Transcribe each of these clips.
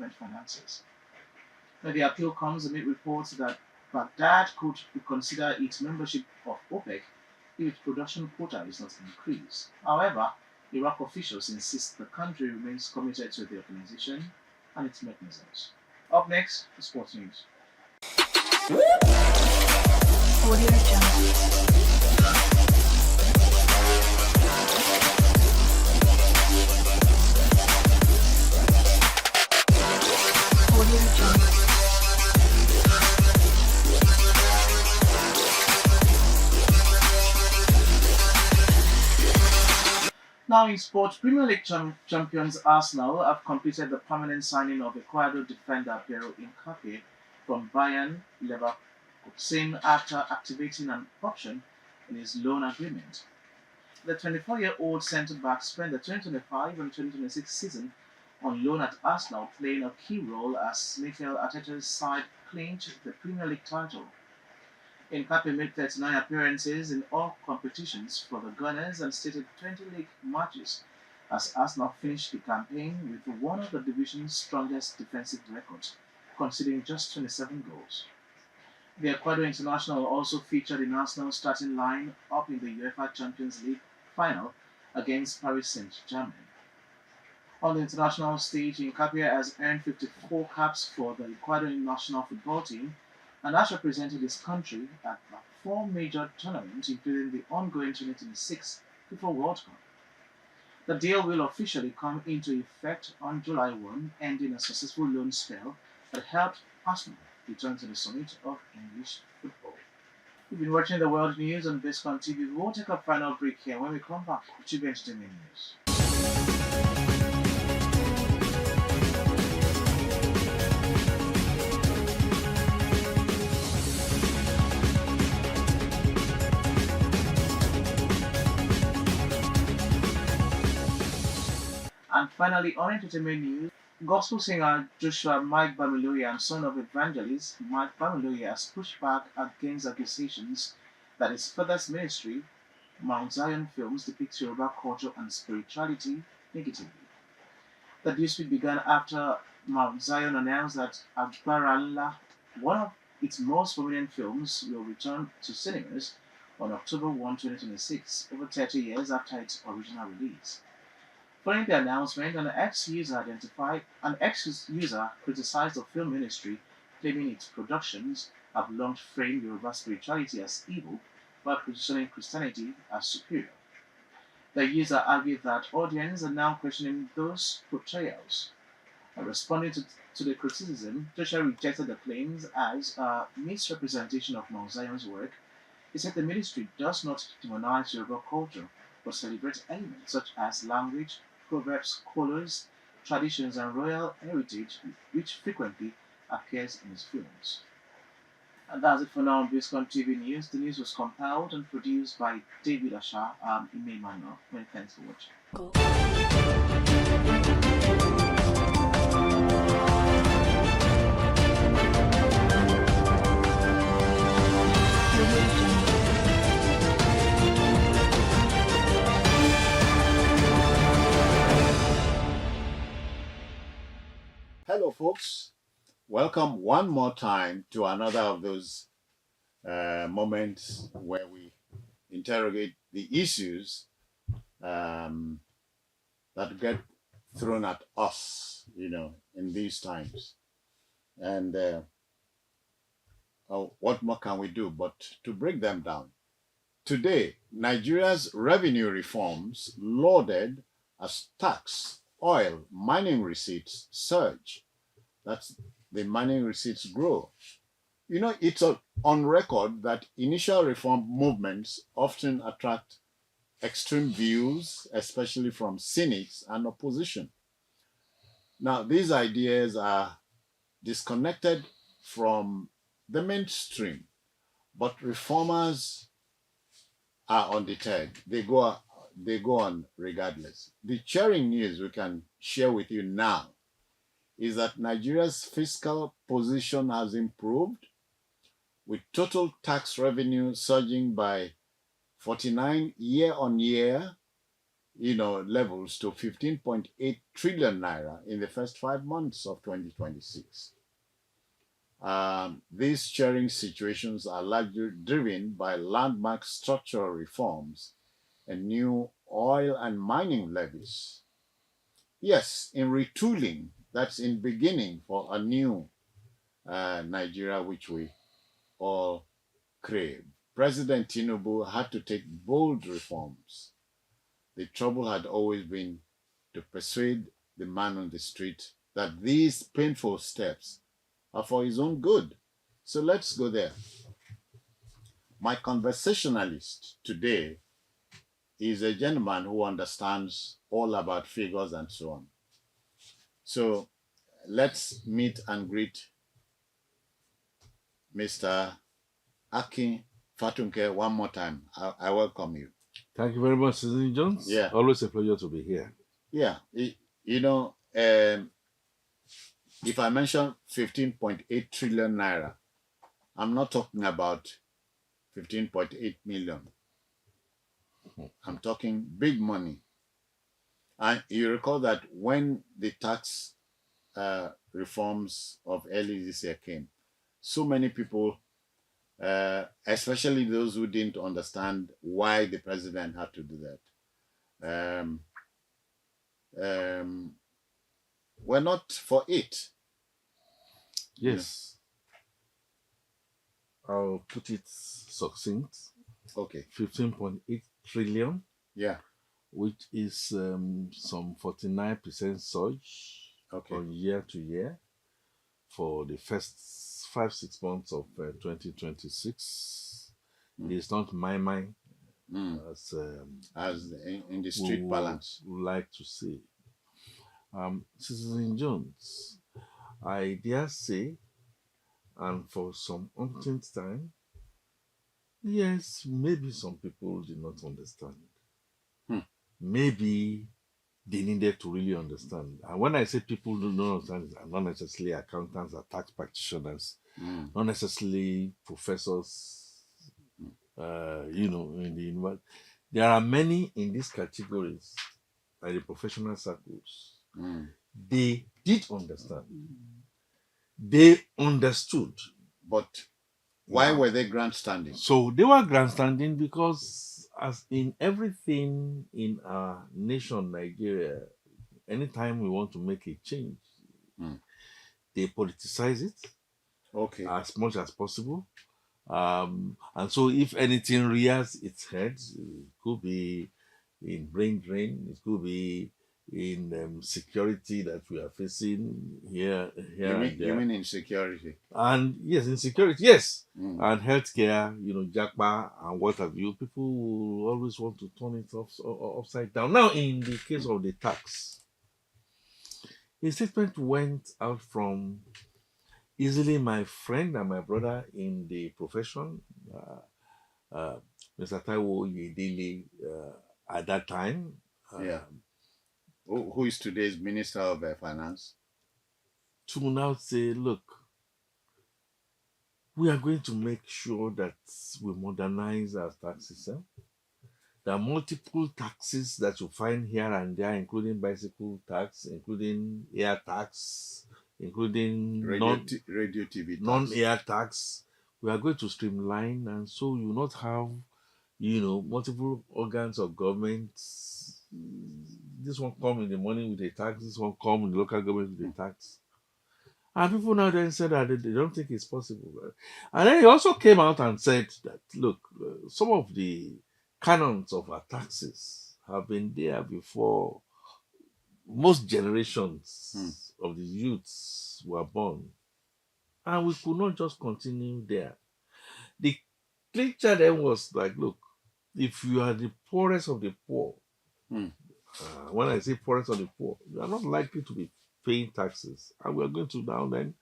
government finances. Now, the appeal comes amid reports that Baghdad could reconsider its membership of OPEC if its production quota is not increased. However, Iraq officials insist the country remains committed to the organization and its mechanisms. Up next, the sports news. Audio Now in sports, Premier League champions Arsenal have completed the permanent signing of Ecuador defender Piero Hincapié from Bayern Leverkusen after activating an option in his loan agreement. The 24-year-old centre-back spent the 2025 and 2026 season on loan at Arsenal, playing a key role as Mikel Arteta's side clinched the Premier League title. Hincapié made 39 appearances in all competitions for the Gunners and stated 20 league matches as Arsenal finished the campaign with one of the division's strongest defensive records, conceding just 27 goals. The Ecuador international also featured in Arsenal's starting line up in the UEFA Champions League final against Paris Saint-Germain. On the international stage, Hincapié has earned 54 caps for the Ecuadorian national football team and has represented his country at 4 major tournaments, including the ongoing 2026 FIFA World Cup. The deal will officially come into effect on July 1, ending a successful loan spell that helped Arsenal return to the summit of English football. You've been watching the world news on Biscon TV. We'll take a final break here. When we come back, to the entertainment news. And finally, on entertainment news, gospel singer Joshua Mike Bamiloye, son of evangelist Mike Bamiloye, has pushed back against accusations that his father's ministry, Mount Zion Films, depicts Yoruba culture and spirituality negatively. The dispute began after Mount Zion announced that Agbara Nla, one of its most prominent films, will return to cinemas on October 1, 2026, over 30 years after its original release. Following the announcement, an ex-user criticized the film ministry, claiming its productions have long framed Yoruba spirituality as evil while positioning Christianity as superior. The user argued that audiences are now questioning those portrayals. Responding to the criticism, Joshua rejected the claims as a misrepresentation of Mount Zion's work. He said the ministry does not demonize Yoruba culture, but celebrates elements such as language, proverbs, colors, traditions, and royal heritage, which frequently appears in his films. And that's it for now on Biscon TV News. The news was compiled and produced by David Asha and Ime Manuel. Many thanks for watching. Hello, folks. Welcome one more time to another of those moments where we interrogate the issues that get thrown at us, in these times. And what more can we do but to break them down? Today, Nigeria's revenue reforms lauded as tax, oil, mining receipts surge. That's the mining receipts grow. It's on record that initial reform movements often attract extreme views, especially from cynics and opposition. Now, these ideas are disconnected from the mainstream, but reformers are undeterred. They go on regardless. The cheering news we can share with you now is that Nigeria's fiscal position has improved, with total tax revenue surging by 49% year-on-year, levels to 15.8 trillion naira in the first 5 months of 2026. These sharing situations are largely driven by landmark structural reforms and new oil and mining levies. Yes, in retooling, that's in beginning for a new Nigeria which we all crave. President Tinubu had to take bold reforms. The trouble had always been to persuade the man on the street that these painful steps are for his own good. So let's go there. My conversationalist today is a gentleman who understands all about figures and so on. So let's meet and greet Mr. Akin Fatunke one more time. I welcome you. Thank you very much, Citizen Jones. Yeah. Always a pleasure to be here. Yeah, if I mention 15.8 trillion naira, I'm not talking about 15.8 million. I'm talking big money. And you recall that when the tax reforms of early this year came, so many people, especially those who didn't understand why the president had to do that, were not for it. Yes. I'll put it succinct. Okay. 15.8 trillion, Yeah. which is some 49% surge from year to year for the first 5-6 months of 2026. It is not my mind, as in the street balance would like to say. Citizen Jones, I dare say, and for some umpteenth time, yes, maybe some people did not understand. Maybe they needed to really understand. And when I say people do not understand, I'm not necessarily accountants or tax practitioners, not necessarily professors, in the university. There are many in these categories, like the professional circles. They did understand. They understood. But why were they grandstanding? So they were grandstanding because, as in everything in our nation, Nigeria, anytime we want to make a change, they politicize it as much as possible. And so if anything rears its head, it could be in brain drain, it could be in security that we are facing here you mean insecurity? And yes, insecurity, yes. And healthcare, Jackpa and what have you, people will always want to turn it upside down. Now, in the case of the tax, a statement went out from easily my friend and my brother in the profession, Mr. Taiwo Yedele, at that time. Who is today's Minister of Finance? To now say, look, we are going to make sure that we modernize our tax system. There are multiple taxes that you find here and there, including bicycle tax, including air tax, including radio TV tax, non-air tax. We are going to streamline, and so you not have, multiple organs of government. This one come in the morning with a tax, this one come in the local government with a tax. And people now then said that they don't think it's possible. And then he also came out and said that, look, some of the canons of our taxes have been there before most generations of the youths were born. And we could not just continue there. The picture then was like, look, if you are the poorest of the poor, when I say poorest of the poor, you are not likely to be paying taxes. And we are going to now then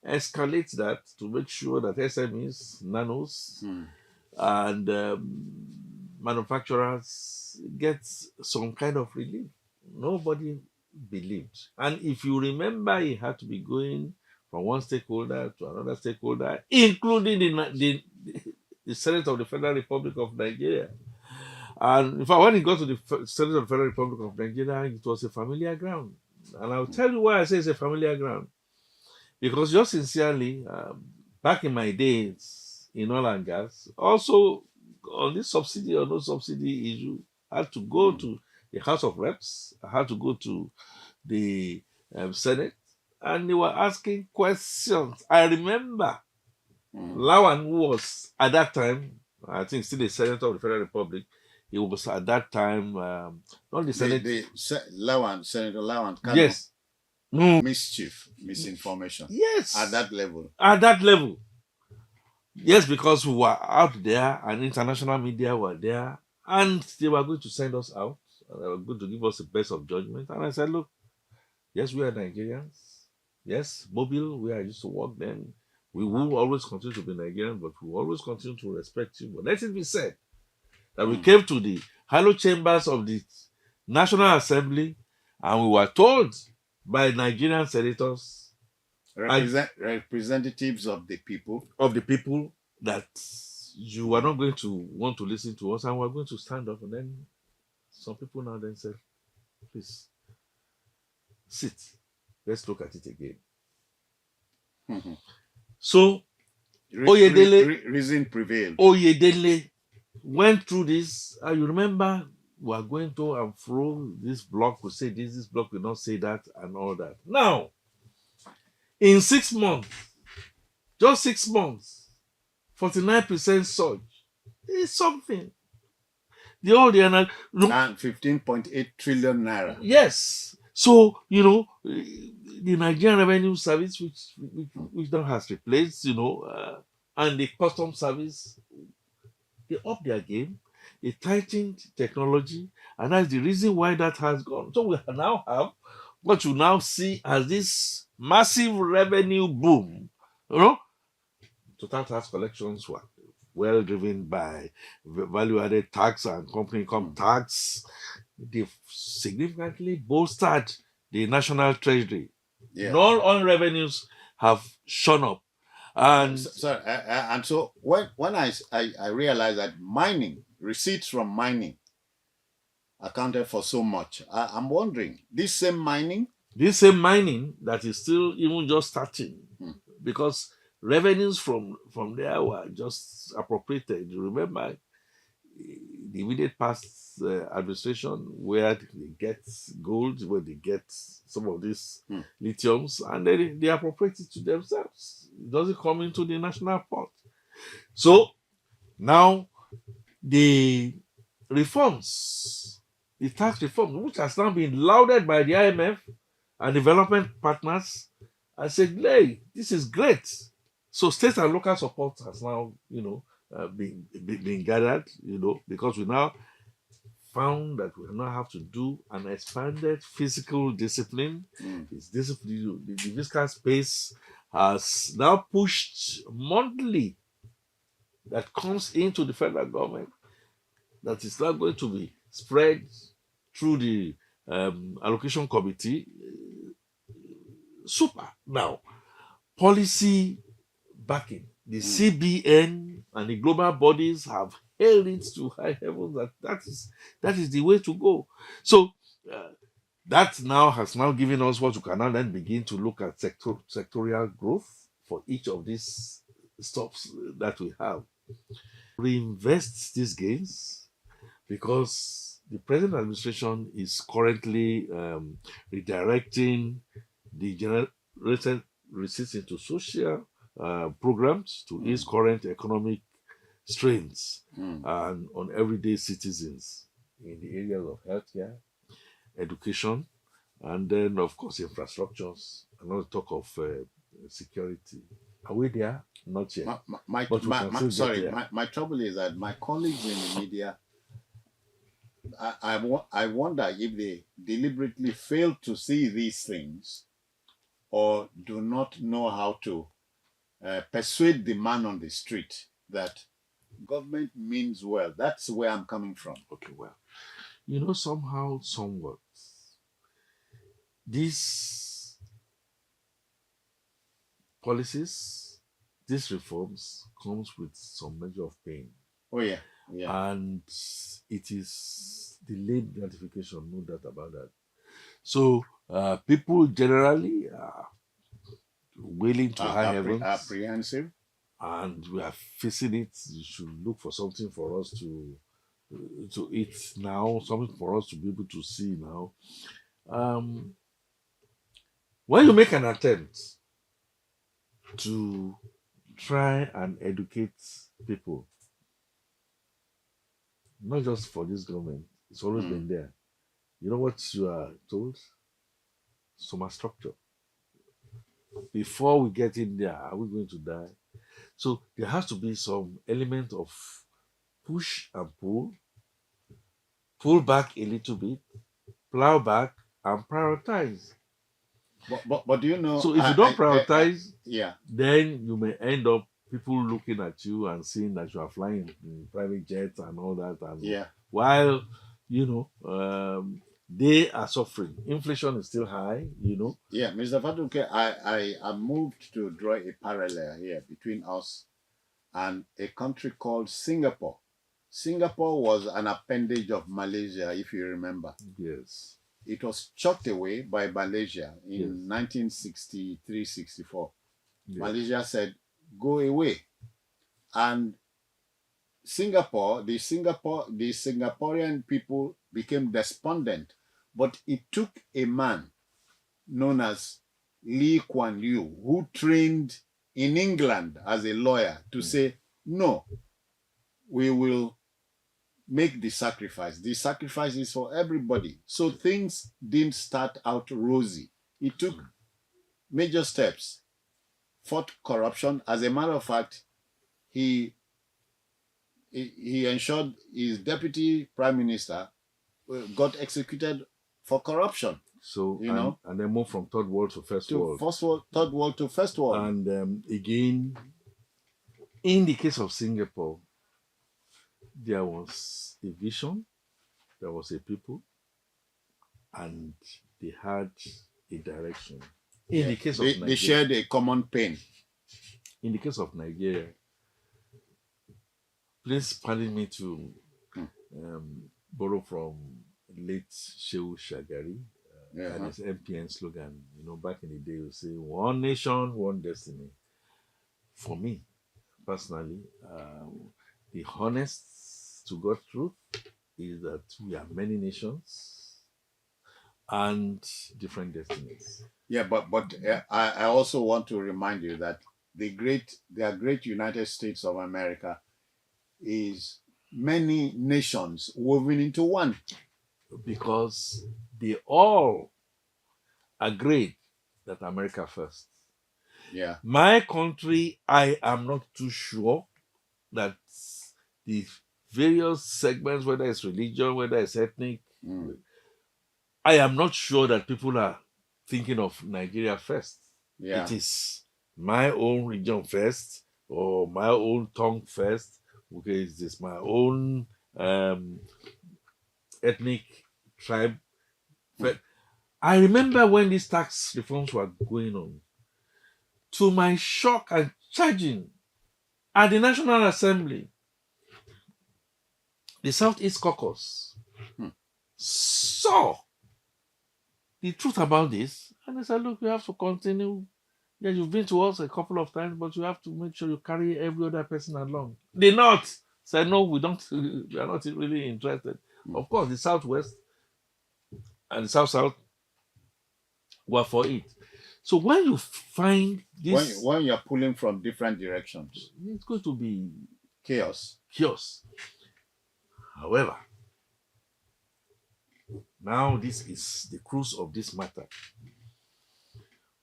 escalate that to make sure that SMEs, nanos, and manufacturers get some kind of relief. Nobody believed. And if you remember, it had to be going from one stakeholder to another stakeholder, including the Senate of the Federal Republic of Nigeria. And in fact, when he got to the Senate of the Federal Republic of Nigeria, it was a familiar ground. And I'll tell you why I say it's a familiar ground. Because just sincerely, back in my days in oil and gas, also on this subsidy or no subsidy issue, I had to go to the House of Reps, I had to go to the Senate, and they were asking questions. I remember Lawan, who was at that time, I think still the Senator of the Federal Republic, he was at that time, not the Senate. Senator Lawan, kind Yes. of mischief, misinformation. Yes. At that level. At that level. Yes, because we were out there and international media were there and they were going to send us out and they were going to give us the best of judgment. And I said, look, yes, we are Nigerians. Yes, mobile, where I used to work then. We will always continue to be Nigerian, but we will always continue to respect you. But let it be said that we came to the hollow chambers of the National Assembly and we were told by Nigerian senators, representatives of the people, that you are not going to want to listen to us and we're going to stand up. And then some people now then said, please sit, let's look at it again. So reason prevailed. Oyedele went through this. You remember we are going to and fro. This block will say this block will not say that, and all that. Now, in 6 months, just 6 months, 49% surge is something. And 15.8 trillion naira. Yes. So, the Nigerian Revenue Service, which now has replaced, and the Custom Service, they upped their game, they tightened technology, and that's the reason why that has gone. So we now have what you now see as this massive revenue boom. Total tax collections were well driven by value-added tax and company income tax. They've significantly bolstered the national treasury. Yeah. Non-oil revenues have shone up. And so when I realized that receipts from mining accounted for so much, I'm wondering, this same mining that is still even just starting, because revenues from there were just appropriated. You remember the immediate past administration where they get gold, where they get some of these lithiums, and they appropriate it to themselves. It doesn't come into the national pot. So now the reforms, the tax reform, which has now been lauded by the IMF and development partners, I said, hey, this is great. So state and local support has now, been gathered, because we now found that we now have to do an expanded physical discipline. This discipline, the Biscon space has now pushed monthly that comes into the federal government, that is now going to be spread through the allocation committee. Super. Now, policy backing. The CBN and the global bodies have hailed it to high heavens that is the way to go. So that now has given us what you can now then begin to look at sectorial growth for each of these stops that we have. Reinvest these gains, because the present administration is currently redirecting the generated receipts into social programs to ease current economic strains and on everyday citizens in the areas of healthcare, education, and then of course infrastructures, and not talk of security. Are we there? Not yet. My trouble is that my colleagues in the media, I wonder if they deliberately fail to see these things or do not know how to persuade the man on the street that government means well. That's where I'm coming from. Okay, well, somehow, somewhat, these policies, these reforms comes with some measure of pain. Oh yeah. Yeah. and it is delayed gratification, no doubt about that. So people generally are willing to high heavens, Apprehensive. and we are facing it. You should look for something for us to eat now, something for us to be able to see now. Um, when you make an attempt to try and educate people, not just for this government, it's always Mm. been there. You know what you are told? Soma structure. Before we get in there, are we going to die? So there has to be some element of push and pull back a little bit, plow back, and prioritize. But do you know? So if you don't I prioritize, yeah. then you may end up people looking at you and seeing that you are flying in private jets and all that. And Yeah. while you know they are suffering, inflation is still high. You know. Yeah, Mr. Faduke, I am moved to draw a parallel here between us and a country called Singapore. Singapore was an appendage of Malaysia, if you remember. Yes. It was chucked away by Malaysia Yes. in 1963-64. Yes. Malaysia said, go away. And the Singaporean people became despondent. But it took a man known as Lee Kuan Yew, who trained in England as a lawyer, to say, no, we will make the sacrifice. The sacrifice is for everybody. So things didn't start out rosy. It took major steps, fought corruption. As a matter of fact, he ensured his deputy prime minister got executed for corruption. So You know, and then move from third world to first world. third world to first world. And again, in the case of Singapore, there was a vision, there was a people, and they had a direction. In the case of Nigeria, they shared a common pain. In the case of Nigeria, please pardon me to borrow from late Shehu Shagari and his MPN slogan. You know, back in the day, you say "One nation, one destiny." For me, personally, the honest to God truth is that we are many nations and different destinies. Yeah, but I also want to remind you that the great United States of America is many nations woven into one, because they all agreed that America first. Yeah. My country, I am not too sure that the various segments, whether it's religion, whether it's ethnic, I am not sure that people are thinking of Nigeria first. Yeah. It is my own region first, or my own tongue first. Okay, is this my own ethnic tribe? I remember when these tax reforms were going on. To my shock and chagrin, at the National Assembly, the Southeast Caucus saw the truth about this, and they said, look, you have to continue. Yeah, you've been to us a couple of times, but you have to make sure you carry every other person along. The North said, no, we don't, we are not really interested. Of course, the Southwest and the South were for it. So when you find this, when you're pulling from different directions, it's going to be chaos. However, now this is the cruise of this matter.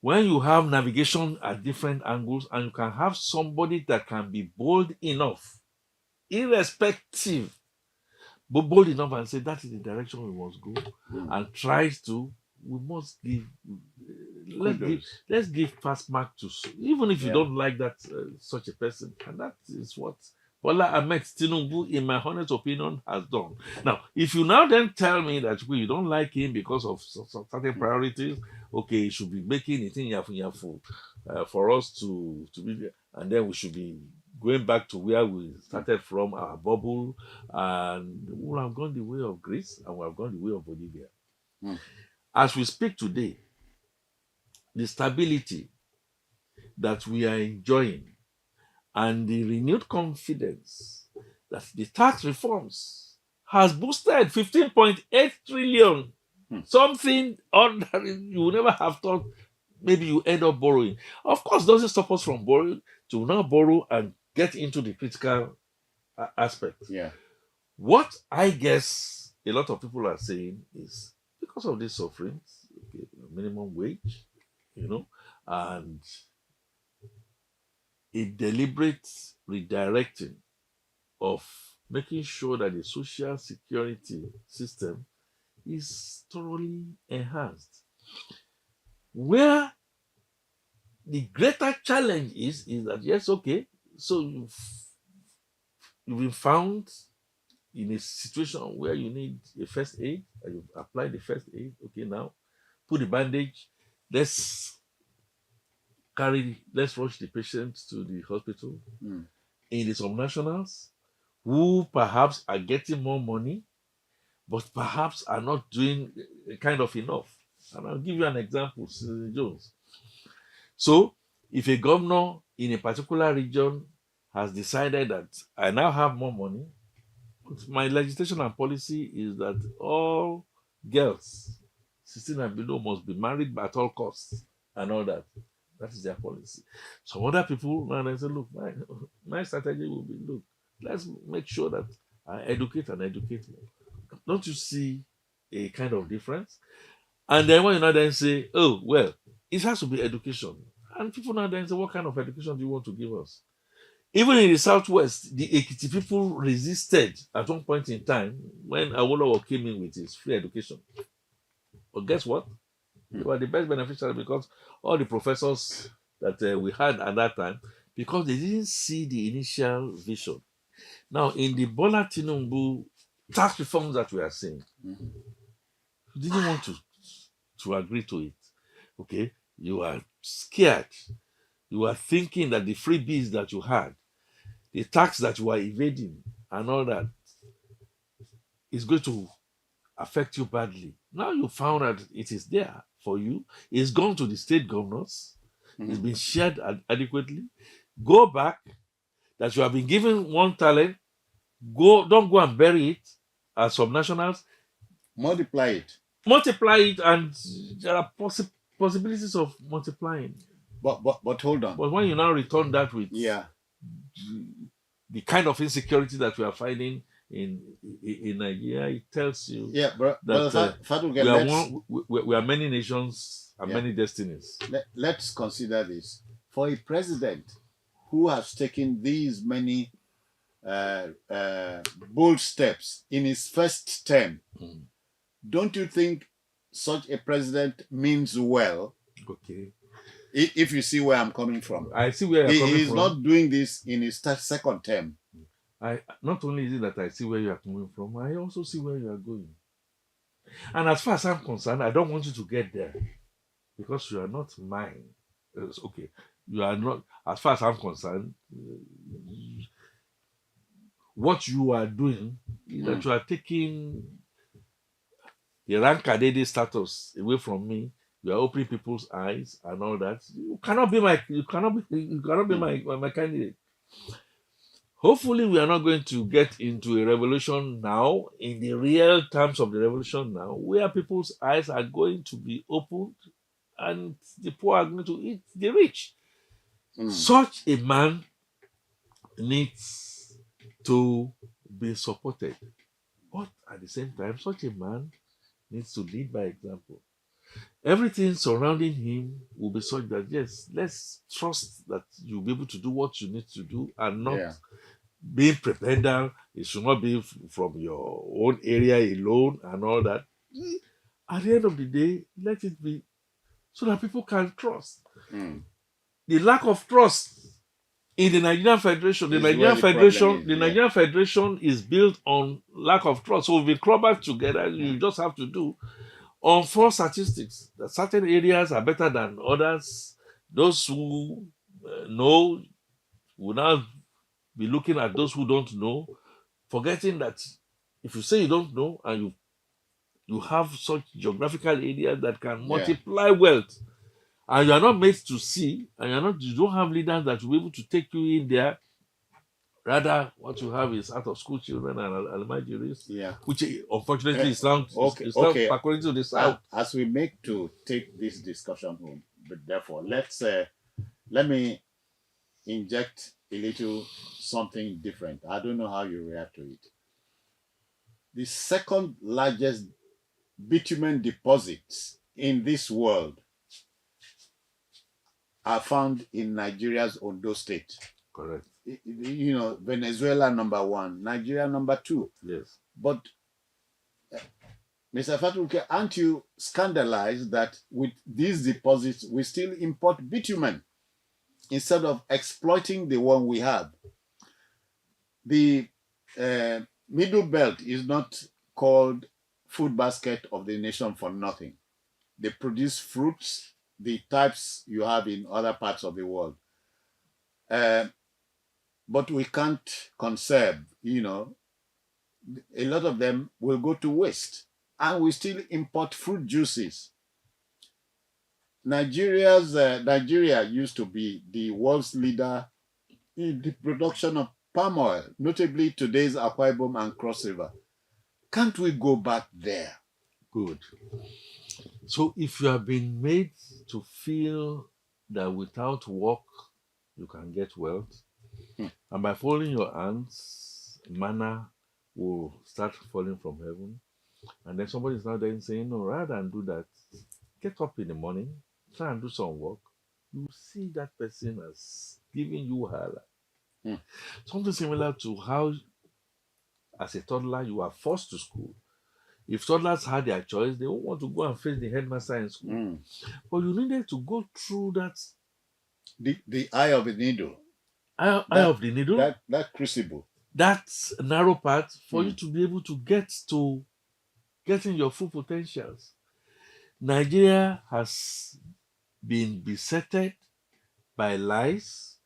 When you have navigation at different angles, and you can have somebody that can be bold enough, irrespective, but bold enough and say that is the direction we must go, and tries to, we must give, let's give pass mark to, even if you don't like that such a person, and that is what Bola Ahmed Tinubu, in my honest opinion, has done. Now, if you now then tell me that you don't like him because of certain priorities, okay, he should be making it in yafu for us to be, and then we should be going back to where we started from, our bubble, and we will have gone the way of Greece and we have gone the way of Bolivia. Mm. As we speak today, the stability that we are enjoying and the renewed confidence that the tax reforms has boosted 15.8 trillion, something ordinary you would never have thought maybe you end up borrowing. Of course, doesn't stop us from borrowing to now borrow and get into the critical aspect. Yeah. What I guess a lot of people are saying is because of these sufferings, okay, minimum wage, and a deliberate redirecting of making sure that the social security system is thoroughly enhanced. Where the greater challenge is that yes, okay, so you've been found in a situation where you need a first aid, and you've applied the first aid. Okay, now put the bandage. Let's rush the patient to the hospital. Mm. In the subnationals, who perhaps are getting more money, but perhaps are not doing kind of enough. And I'll give you an example, Senator Jones. So, if a governor in a particular region has decided that I now have more money, my legislation and policy is that all girls 16 and below must be married at all costs and all that. That is their policy. Some other people now they say, look, my strategy will be, look, let's make sure that I educate and educate more. Don't you see a kind of difference? And then when you now then say, oh, well, it has to be education. And people now then say, what kind of education do you want to give us? Even in the Southwest, the Ekiti people resisted at one point in time when Awolowo came in with his free education. But guess what? They were the best beneficiaries because all the professors that we had at that time, because they didn't see the initial vision. Now, in the Bola Tinubu tax reforms that we are seeing, you didn't want to agree to it. Okay? You are scared. You are thinking that the freebies that you had, the tax that you are evading and all that is going to affect you badly. Now you found that it is there for you. It's gone to the state governors. It's been shared adequately. Go back, that you have been given one talent. Don't go and bury it as subnationals. Multiply it, and there are possibilities of multiplying. But hold on. But when you now return that with Yeah. the kind of insecurity that we are finding in Nigeria, it tells you that we are many nations and many destinies. Let's consider this. For a president who has taken these many bold steps in his first term, don't you think such a president means well? Okay. If you see where I'm coming from. I see where you're coming from. He's not doing this in his second term. Not only is it that I see where you are coming from, I also see where you are going. And as far as I'm concerned, I don't want you to get there because you are not mine. It's okay. You are not, as far as I'm concerned, what you are doing is that you are taking the Rankadede status away from me. You are opening people's eyes and all that. You cannot be my candidate. Hopefully, we are not going to get into a revolution now, in the real terms of the revolution now, where people's eyes are going to be opened and the poor are going to eat the rich. Such a man needs to be supported. But at the same time, such a man needs to lead by example. Everything surrounding him will be such that, yes, let's trust that you'll be able to do what you need to do and not being prebendal. It should not be from your own area alone and all that. At the end of the day, let it be so that people can trust. The lack of trust in the Nigerian Federation, the Nigerian Federation is built on lack of trust. So we've been clubbed together. You just have to do on 4 statistics that certain areas are better than others. Those who know will now be looking at those who don't know, forgetting that if you say you don't know and you have such geographical areas that can Yeah. multiply wealth, and you are not made to see, and you don't have leaders that will be able to take you in there. Rather, what you have is out of school children and almajiris, Yeah. which unfortunately Eh, is not okay. according to the South. As we make to take this discussion home, but therefore, let me inject a little something different. I don't know how you react to it. The second largest bitumen deposits in this world are found in Nigeria's Ondo State. Correct. You know, Venezuela number one, Nigeria number two. Yes. But Mr. Fatuke, aren't you scandalized that with these deposits we still import bitumen instead of exploiting the one we have? The Middle Belt is not called food basket of the nation for nothing. They produce fruits, the types you have in other parts of the world. But we can't conserve, you know, a lot of them will go to waste. And we still import fruit juices. Nigeria used to be the world's leader in the production of palm oil, notably today's Akwa Ibom and Cross River. Can't we go back there? Good. So if you have been made to feel that without work you can get wealth, and by following your hands, manna will start falling from heaven, and then somebody is now then saying, no, rather than do that, get up in the morning, try and do some work. You see that person as giving you hala. Something similar to how, as a toddler, you are forced to school. If toddlers had their choice, they won't want to go and face the headmaster in school. But you needed to go through that The eye of the needle. eye of the needle, That crucible. that narrow path for you to be able to getting your full potentials. Nigeria has been besetted by lies,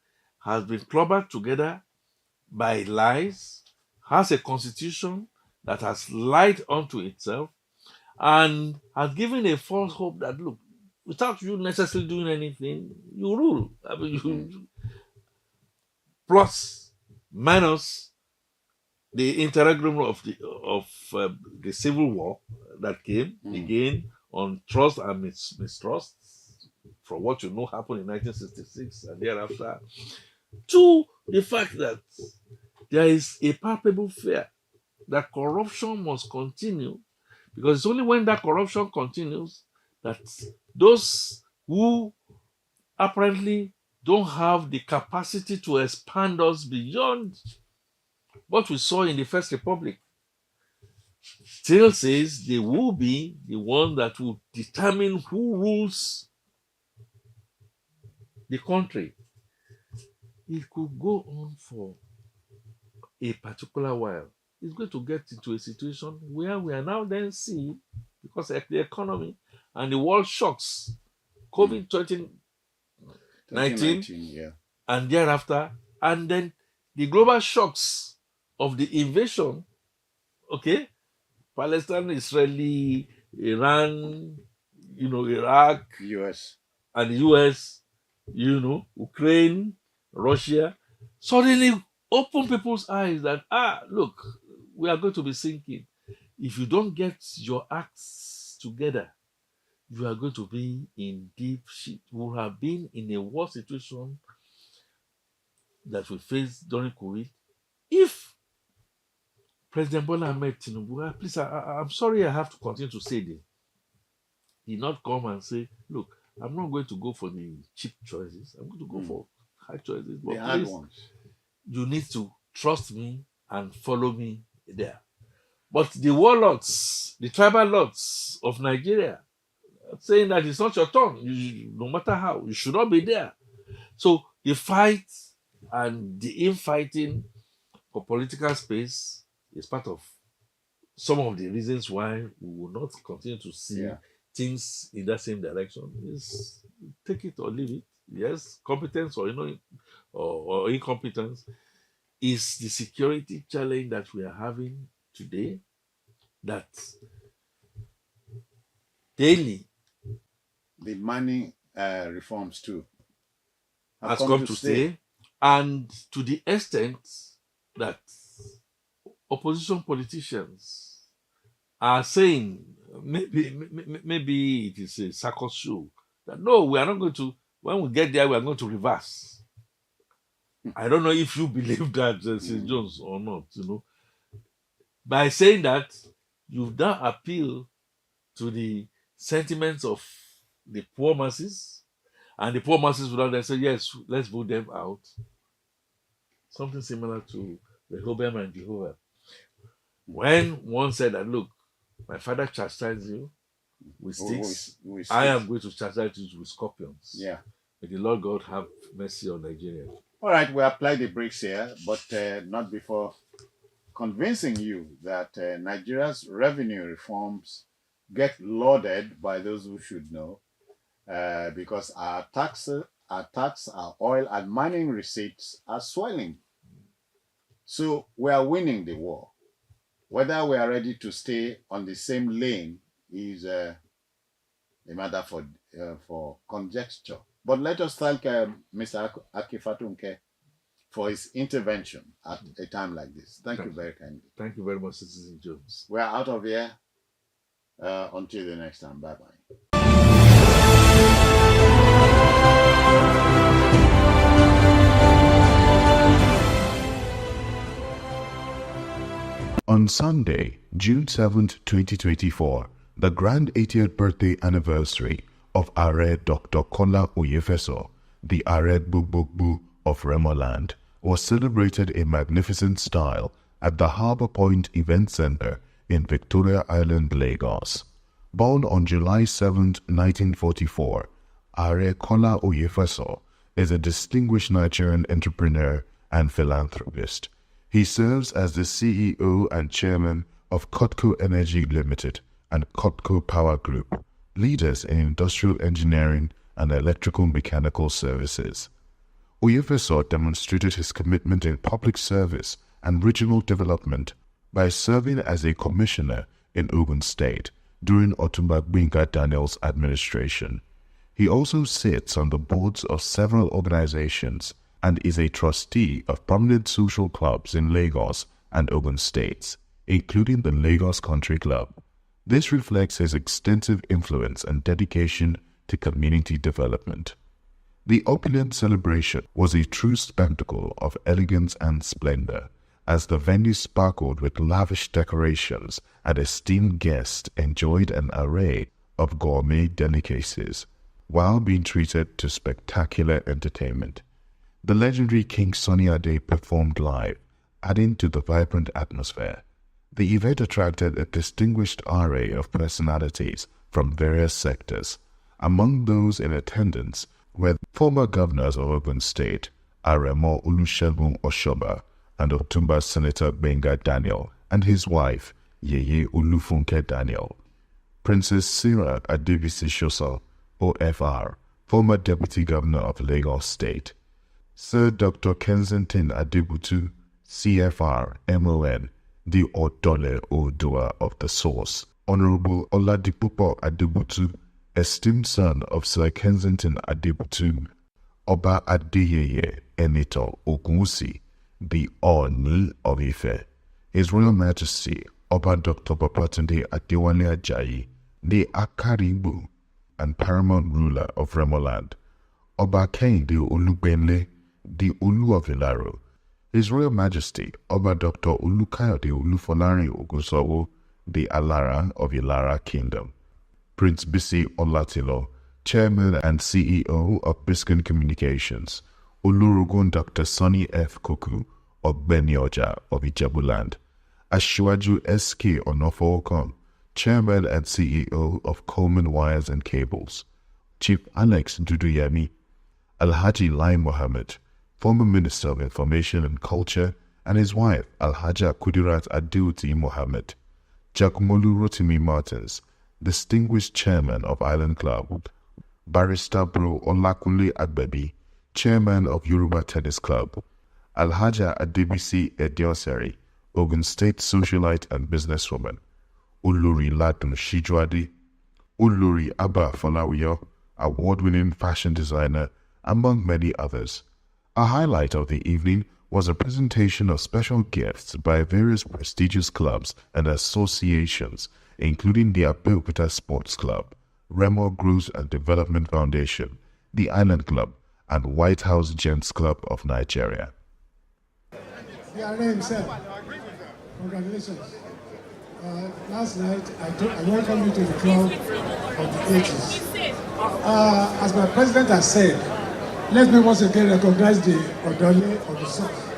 has been clobbered together by lies, has a constitution that has lied unto itself, and has given a false hope that, look, without you necessarily doing anything, you rule. I mean, you plus minus the interregnum of the civil war that came again on trust and mistrust, from what you know happened in 1966 and thereafter, to the fact that there is a palpable fear that corruption must continue, because it's only when that corruption continues that those who apparently don't have the capacity to expand us beyond what we saw in the First Republic still says they will be the one that will determine who rules the country. It could go on for a particular while. It's going to get into a situation where we are now then see, because of the economy and the world shocks, COVID 2019, yeah. and thereafter, and then the global shocks of the invasion, okay, Palestine, Israeli, Iran, Iraq, US. and the US, Ukraine, Russia, suddenly open people's eyes that, look, we are going to be sinking. If you don't get your acts together, you are going to be in deep shit. We will have been in a worse situation that we faced during COVID. If President Bola Ahmed Tinubu, please, I'm sorry I have to continue to say this, did not come and say, look, I'm not going to go for the cheap choices. I'm going to go for high choices. But the hard please, ones. you need to trust me and follow me there. But the warlords, the tribal lords of Nigeria, are saying that it's not your turn. No matter how, you should not be there. So the fight and the infighting for political space is part of some of the reasons why we will not continue to see things in that same direction. Is take it or leave it. Yes, competence or or incompetence. is the security challenge that we are having today, that daily The money reforms too have has come come to to stay. stay, and to the extent that opposition politicians are saying, maybe it is a circus show, that no, we are not going to, when we get there, we are going to reverse. I don't know if you believe that, St. Jones, or not, By saying that, you now appeal to the sentiments of the poor masses, and the poor masses will then say, yes, let's vote them out. Something similar to Rehoboam and Jehovah. When one said that, look, my father chastised you with sticks, With I am sticks. going to chastise you with scorpions. Yeah. May the Lord God have mercy on Nigeria. All right, we apply the brakes here, but not before convincing you that Nigeria's revenue reforms get lauded by those who should know, because our tax, our oil, and mining receipts are swelling. So we are winning the war. Whether we are ready to stay on the same lane is a matter for conjecture. But let us thank Mr. Akifatunke for his intervention at a time like this. Thank you very kindly. Thank you very much, Citizen Jones. We are out of here. Until the next time. Bye-bye. On Sunday, June 7th, 2024, the grand 80th birthday anniversary of Are Dr. Kola Oyefeso, the Are Bugbogbo of Remoland, was celebrated in magnificent style at the Harbour Point Event Centre in Victoria Island, Lagos. Born on July 7, 1944, Are Kola Oyefeso is a distinguished Nigerian entrepreneur and philanthropist. He serves as the CEO and chairman of Kotco Energy Limited and Kotco Power Group, leaders in industrial engineering and electrical mechanical services. Oyefeso demonstrated his commitment in public service and regional development by serving as a commissioner in Ogun State during Otumba Gbenga Daniel's administration. He also sits on the boards of several organizations and is a trustee of prominent social clubs in Lagos and Ogun states, including the Lagos Country Club. This reflects his extensive influence and dedication to community development. The opulent celebration was a true spectacle of elegance and splendor, as the venue sparkled with lavish decorations and esteemed guests enjoyed an array of gourmet delicacies, while being treated to spectacular entertainment. The legendary King Sunny Ade performed live, adding to the vibrant atmosphere. The event attracted a distinguished array of personalities from various sectors. Among those in attendance were former governors of Ogun State, Aremo Olusegun Oshoba, and Otumba Senator Gbenga Daniel and his wife, Yeye Olufunke Daniel. Princess Sarah Adebisi Shoso, OFR, former Deputy Governor of Lagos State. Sir Dr. Kensington Adebutu, CFR, MON, the Odole Odua of the source. Honorable Oladipupo Adebutu, esteemed son of Sir Kensington Adebutu, Oba Adeyeye Enito Ogunwusi, the Oni of Ife. His Royal Majesty, Oba Dr. Babatunde Adewale Ajayi, the Akaribu and paramount ruler of Remoland. Oba Kehinde Olugbenle, the Olu of Ilaro. His Royal Majesty, Oba Dr. Olukayode Olufolarin Ogunsowo, the Alara of Ilara Kingdom. Prince Bisi Olatilo, Chairman and CEO of Biscon Communications. Olurugun Dr. Sonny F. Koku, Ogbenioja of Ijebuland. Asiwaju S.K. Onofookon, Chairman and CEO of Coleman Wires and Cables. Chief Alex Duduyemi. Alhaji Lai Mohammed, former Minister of Information and Culture, and his wife, Alhaja Kudirat Adeoti Mohammed. Jakumolu Rotimi Martins, distinguished chairman of Island Club. Barrister Bro Olakunle Agbebi, chairman of Yoruba Tennis Club. Alhaja Adebisi Edioseri, Ogun State socialite and businesswoman, Uluri Latun Shijwadi, Uluri Abba Folawiyo, award-winning fashion designer, among many others. A highlight of the evening was a presentation of special gifts by various prestigious clubs and associations, including the Abeokuta Sports Club, Remo Growth and Development Foundation, the Island Club, and White House Gents Club of Nigeria. The RA himself, congratulations. Last night, I welcome you to the club of the ages. As my president has said, let me once again recognize the Odole of the South.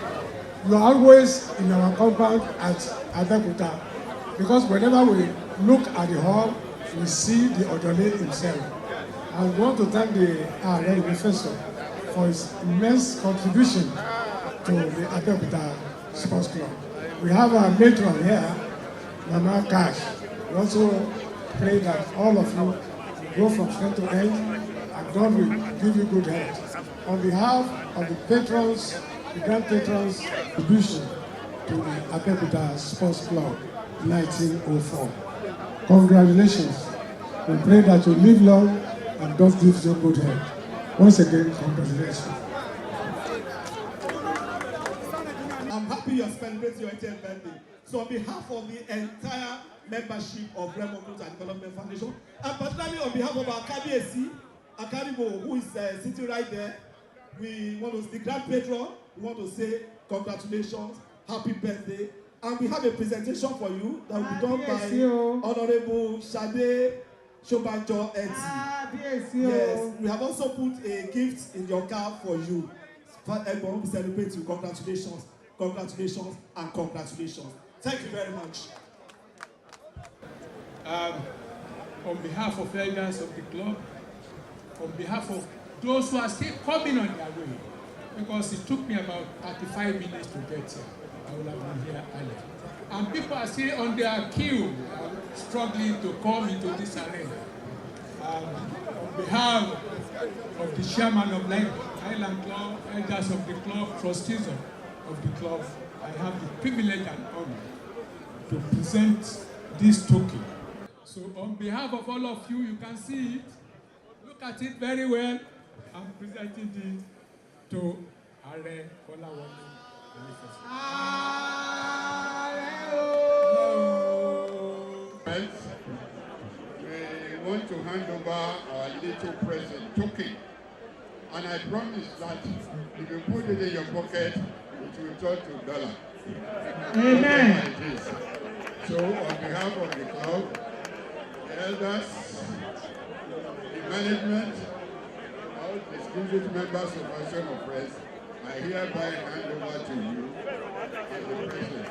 You are always in our compound at Abeokuta, because whenever we look at the hall, we see the Odole himself. I want to thank the RA professor for his immense contribution to the Abeokuta Sports Club. We have our matron here, Mama Cash. We also pray that all of you go from end to end, and God will give you good health. On behalf of the patrons, the grand patrons, contribution to the Abeokuta Sports Club 1904. Congratulations. We pray that you live long and God gives you good health. Once again, congratulations. I'm happy you're celebrating your 80th birthday. So on behalf of the entire membership of Remo Growth and Development Foundation, and particularly on behalf of our KBSC, Akaribo, who is sitting right there, we want to, the grand patron, we want to say congratulations, happy birthday, and we have a presentation for you that will be done by Honorable Shade Shobanjo Eti. Yes, we have also put a gift in your car for you. Everyone will celebrate you. Congratulations, congratulations, and congratulations. Thank you very much. On behalf of elders of the club, on behalf of those who are still coming on their way, because it took me about 35 minutes to get here. I would have been here earlier. And people are still on their queue, struggling to come into this arena. On behalf of the chairman of Island Club, elders of the club, trustees of the club, I have the privilege and honor to present this token. So on behalf of all of you, you can see it. Look at it very well. I'm presenting it to Are Kolawole. We want to hand over our little present token, and I promise that if you put it in your pocket, it will turn to $1. Amen. So on behalf of the club, the elders, the management, all distinguished members of our Assembly of Friends, I hereby hand over to you as the president.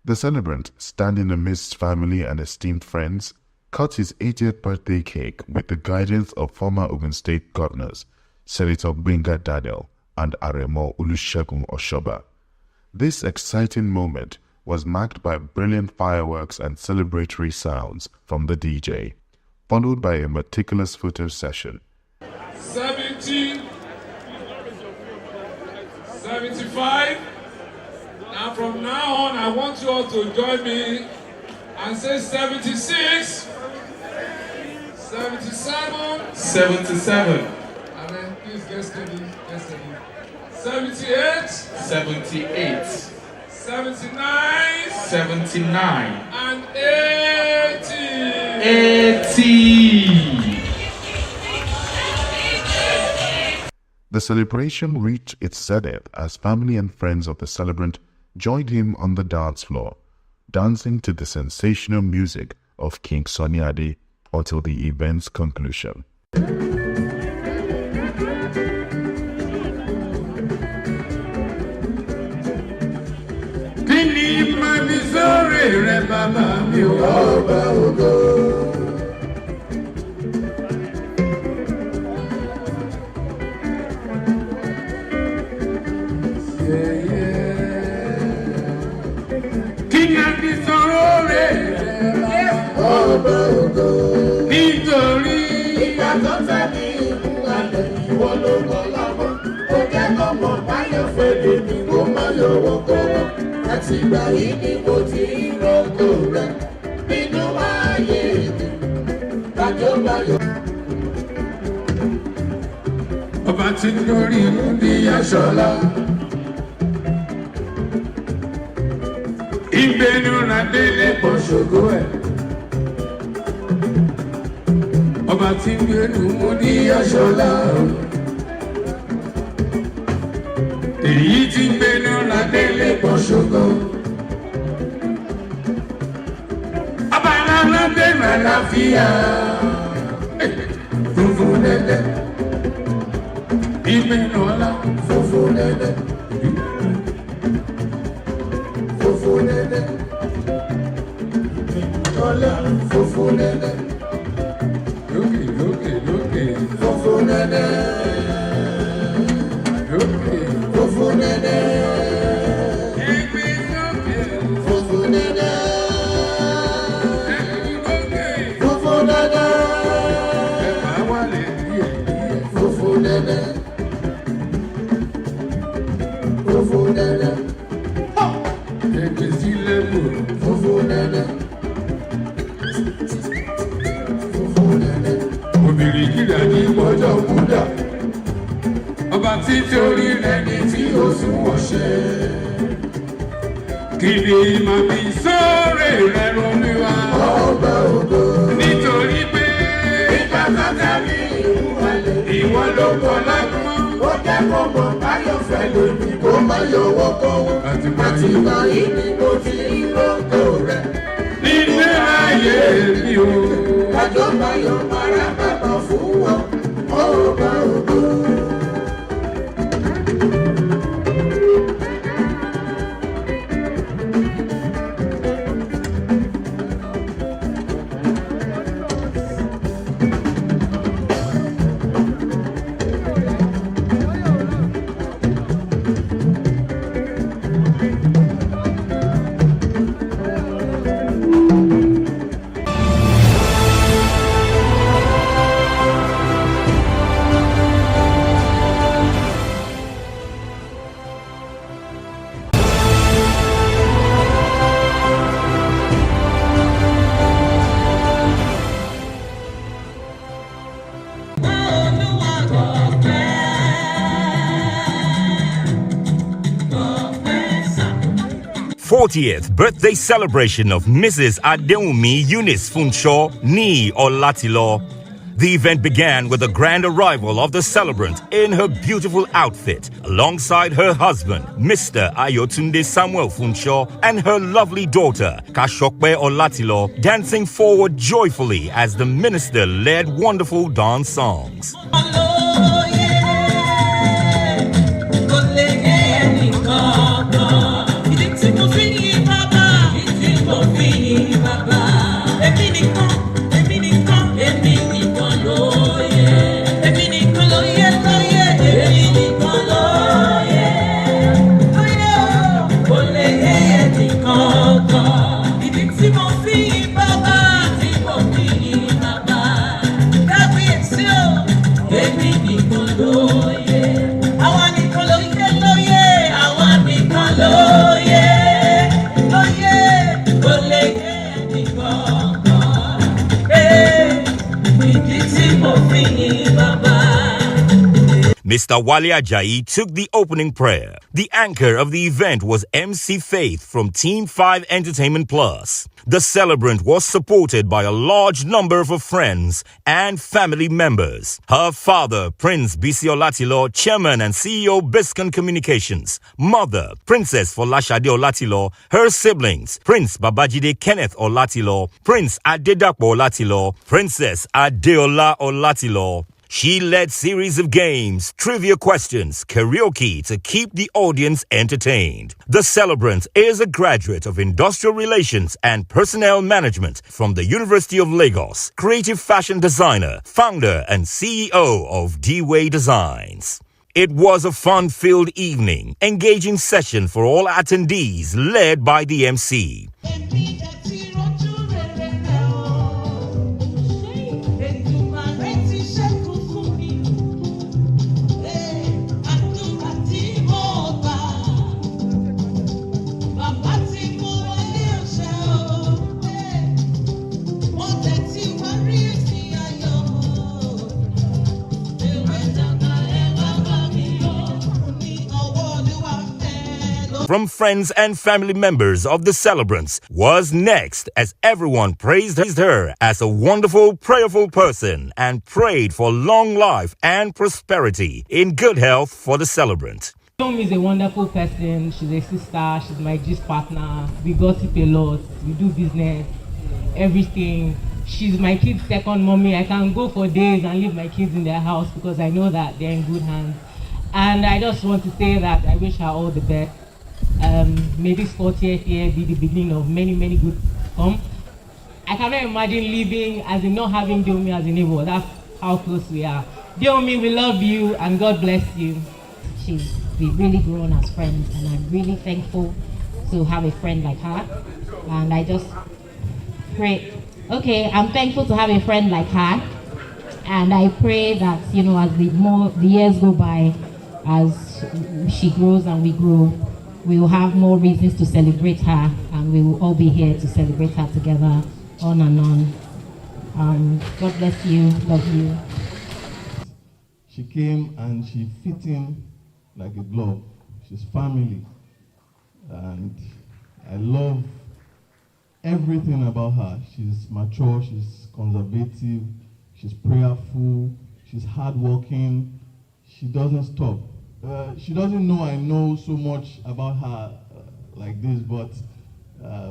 The celebrant, standing amidst family and esteemed friends, cut his 80th birthday cake with the guidance of former Ogun State governors, Senator Gbenga Daniel and Aremo Olusegun Oshoba. This exciting moment was marked by brilliant fireworks and celebratory sounds from the DJ, followed by a meticulous photo session. 70, 75. Now from now on, I want you all to join me and say 76, 77, 77, and then please get steady, get steady. 78, 78, 79, 79, and 80. 80. The celebration reached its zenith as family and friends of the celebrant joined him on the dance floor, dancing to the sensational music of King Sunny Ade until the event's conclusion. Nítorí ìgbà tó tẹ̀lé ìwọ ló mọ̀ lọ́wọ́, ó jẹ́ ọmọ báyọ̀ fẹ́lẹ́ mi kó má yọwọ́ kọ́wọ́. Àti ìgbà yìí ni mo ti ń rògbò rẹ̀ nínú ayé mi. Bájọ́bájọ́. Ọba tí ń lórí ní Aṣọ́lá. Ìgbénu ra délé pọ̀ ṣògo ẹ̀. Ọba tí ń gbénu mú ní Aṣọ́lá. Èyí tí ń gbénu ra délé pọ̀ ṣògo. Ọba alálàdé màláfíà. Funfun dẹ́dẹ́. Ìgbénu ọlá. Funfun dẹ́dẹ́. Funfun dẹ́dẹ́. Ọlá. Funfun dẹ́dẹ́. Lókè. Funfun dẹ́dẹ́. Lókè. Funfun dẹ́dẹ́. Ẹgbẹ́ lókè. Funfun dẹ́dẹ́. Funfun dẹ́dẹ́. Ẹ̀fà wálé díẹ̀. Funfun dẹ́dẹ́. Funfun dẹ́dẹ́. Ẹgbẹ́ sílẹ̀ bò. Funfun dẹ́dẹ́. Funfun dẹ́dẹ́. Obìnrin kìlà ní gbọ́dọ̀ kúdà. Ọba tí torí rẹ̀ ní tí ó sunwọ̀n ṣe. Kìnì màmí sóòrè rẹ̀ ronúwa. Ọba ògo. Nítorí pé ìgbà bàtà ní ìwọlé. Ìwọ ló kọ́ lágbọ́n. Ó jẹ́ kó mọ̀ báyọ̀ fẹ́ lómi kó má yọwọ́ kọ́wọ́. Àtìgbà yìí ni mo ti ń rògbò rẹ̀. Nílé ayé mi o. Bájọ́bájọ́ para bàbá fún wọn. Ọba ògo. th birthday celebration of Mrs. Adewumi Eunice Funshaw Ni Olatilo. The event began with the grand arrival of the celebrant in her beautiful outfit, alongside her husband, Mr. Ayotunde Samuel Funshaw, and her lovely daughter, Kashokbe Olatilo, dancing forward joyfully as the minister led wonderful dance songs. Mr. Wale Ajayi took the opening prayer. The anchor of the event was MC Faith from Team 5 Entertainment Plus. The celebrant was supported by a large number of her friends and family members. Her father, Prince Bisi Olatilo, Chairman and CEO Biscon Communications. Mother, Princess Folashade Olatilo. Her siblings, Prince Babajide Kenneth Olatilo, Prince Adedapo Olatilo, Princess Adeola Olatilo. She led series of games, trivia questions, karaoke to keep the audience entertained. The celebrant is a graduate of Industrial Relations and Personnel Management from the University of Lagos, creative fashion designer, founder and CEO of D-Way Designs. It was a fun-filled evening, engaging session for all attendees led by the MC. from friends and family members of the celebrants was next as everyone praised her as a wonderful, prayerful person and prayed for long life and prosperity in good health for the celebrant. Naomi is a wonderful person. She's a sister. She's my gist partner. We gossip a lot. We do business, everything. She's my kid's second mommy. I can go for days and leave my kids in their house because I know that they're in good hands. And I just want to say that I wish her all the best. May this 40th year be the beginning of many, many good come. I cannot imagine living as in not having Diomi as a neighbor. That's how close we are. Diomi, we love you and God bless you. We've really grown as friends, and I'm really thankful to have a friend like her. And I just pray, I'm thankful to have a friend like her, and I pray that, as the years go by, as she grows and we grow, we will have more reasons to celebrate her, and we will all be here to celebrate her together, on and on. God bless you, love you. She came and she fit in like a glove. She's family, and I love everything about her. She's mature, she's conservative, she's prayerful, she's hardworking. She doesn't stop. She doesn't know I know so much about her like this, but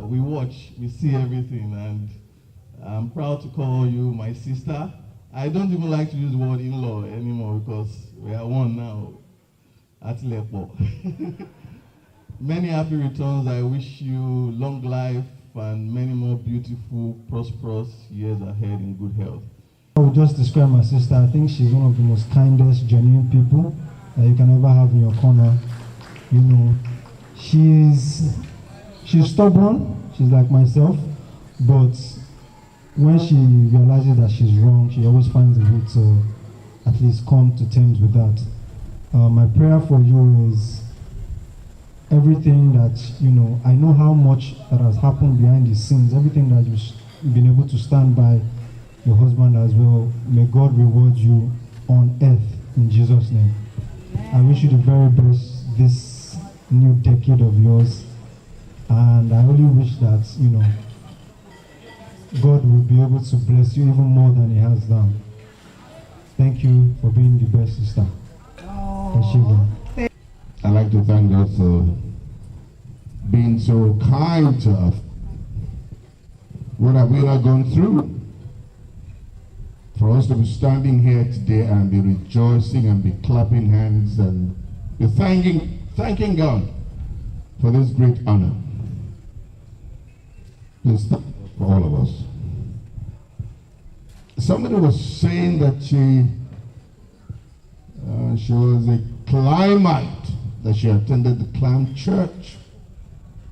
we watch, we see everything, and I'm proud to call you my sister. I don't even like to use the word in-law anymore because we are one now at Lepo. Many happy returns. I wish you long life and many more beautiful, prosperous years ahead in good health. I would just describe my sister. I think she's one of the most kindest, genuine people that you can ever have in your corner. She's stubborn. She's like myself, but when she realizes that she's wrong, she always finds a way to at least come to terms with that. My prayer for you is everything that, I know how much that has happened behind the scenes, everything that you've been able to stand by your husband as well. May God reward you on earth in Jesus' name. I wish you the very best this new decade of yours, and I only wish that, God will be able to bless you even more than He has done. Thank you for being the best sister. I'd like to thank God for being so kind to us. What have we not gone through? For us to be standing here today and be rejoicing and be clapping hands and be thanking God for this great honor. Please thank God for all of us. Somebody was saying that she was a Climite, that she attended the Clam Church,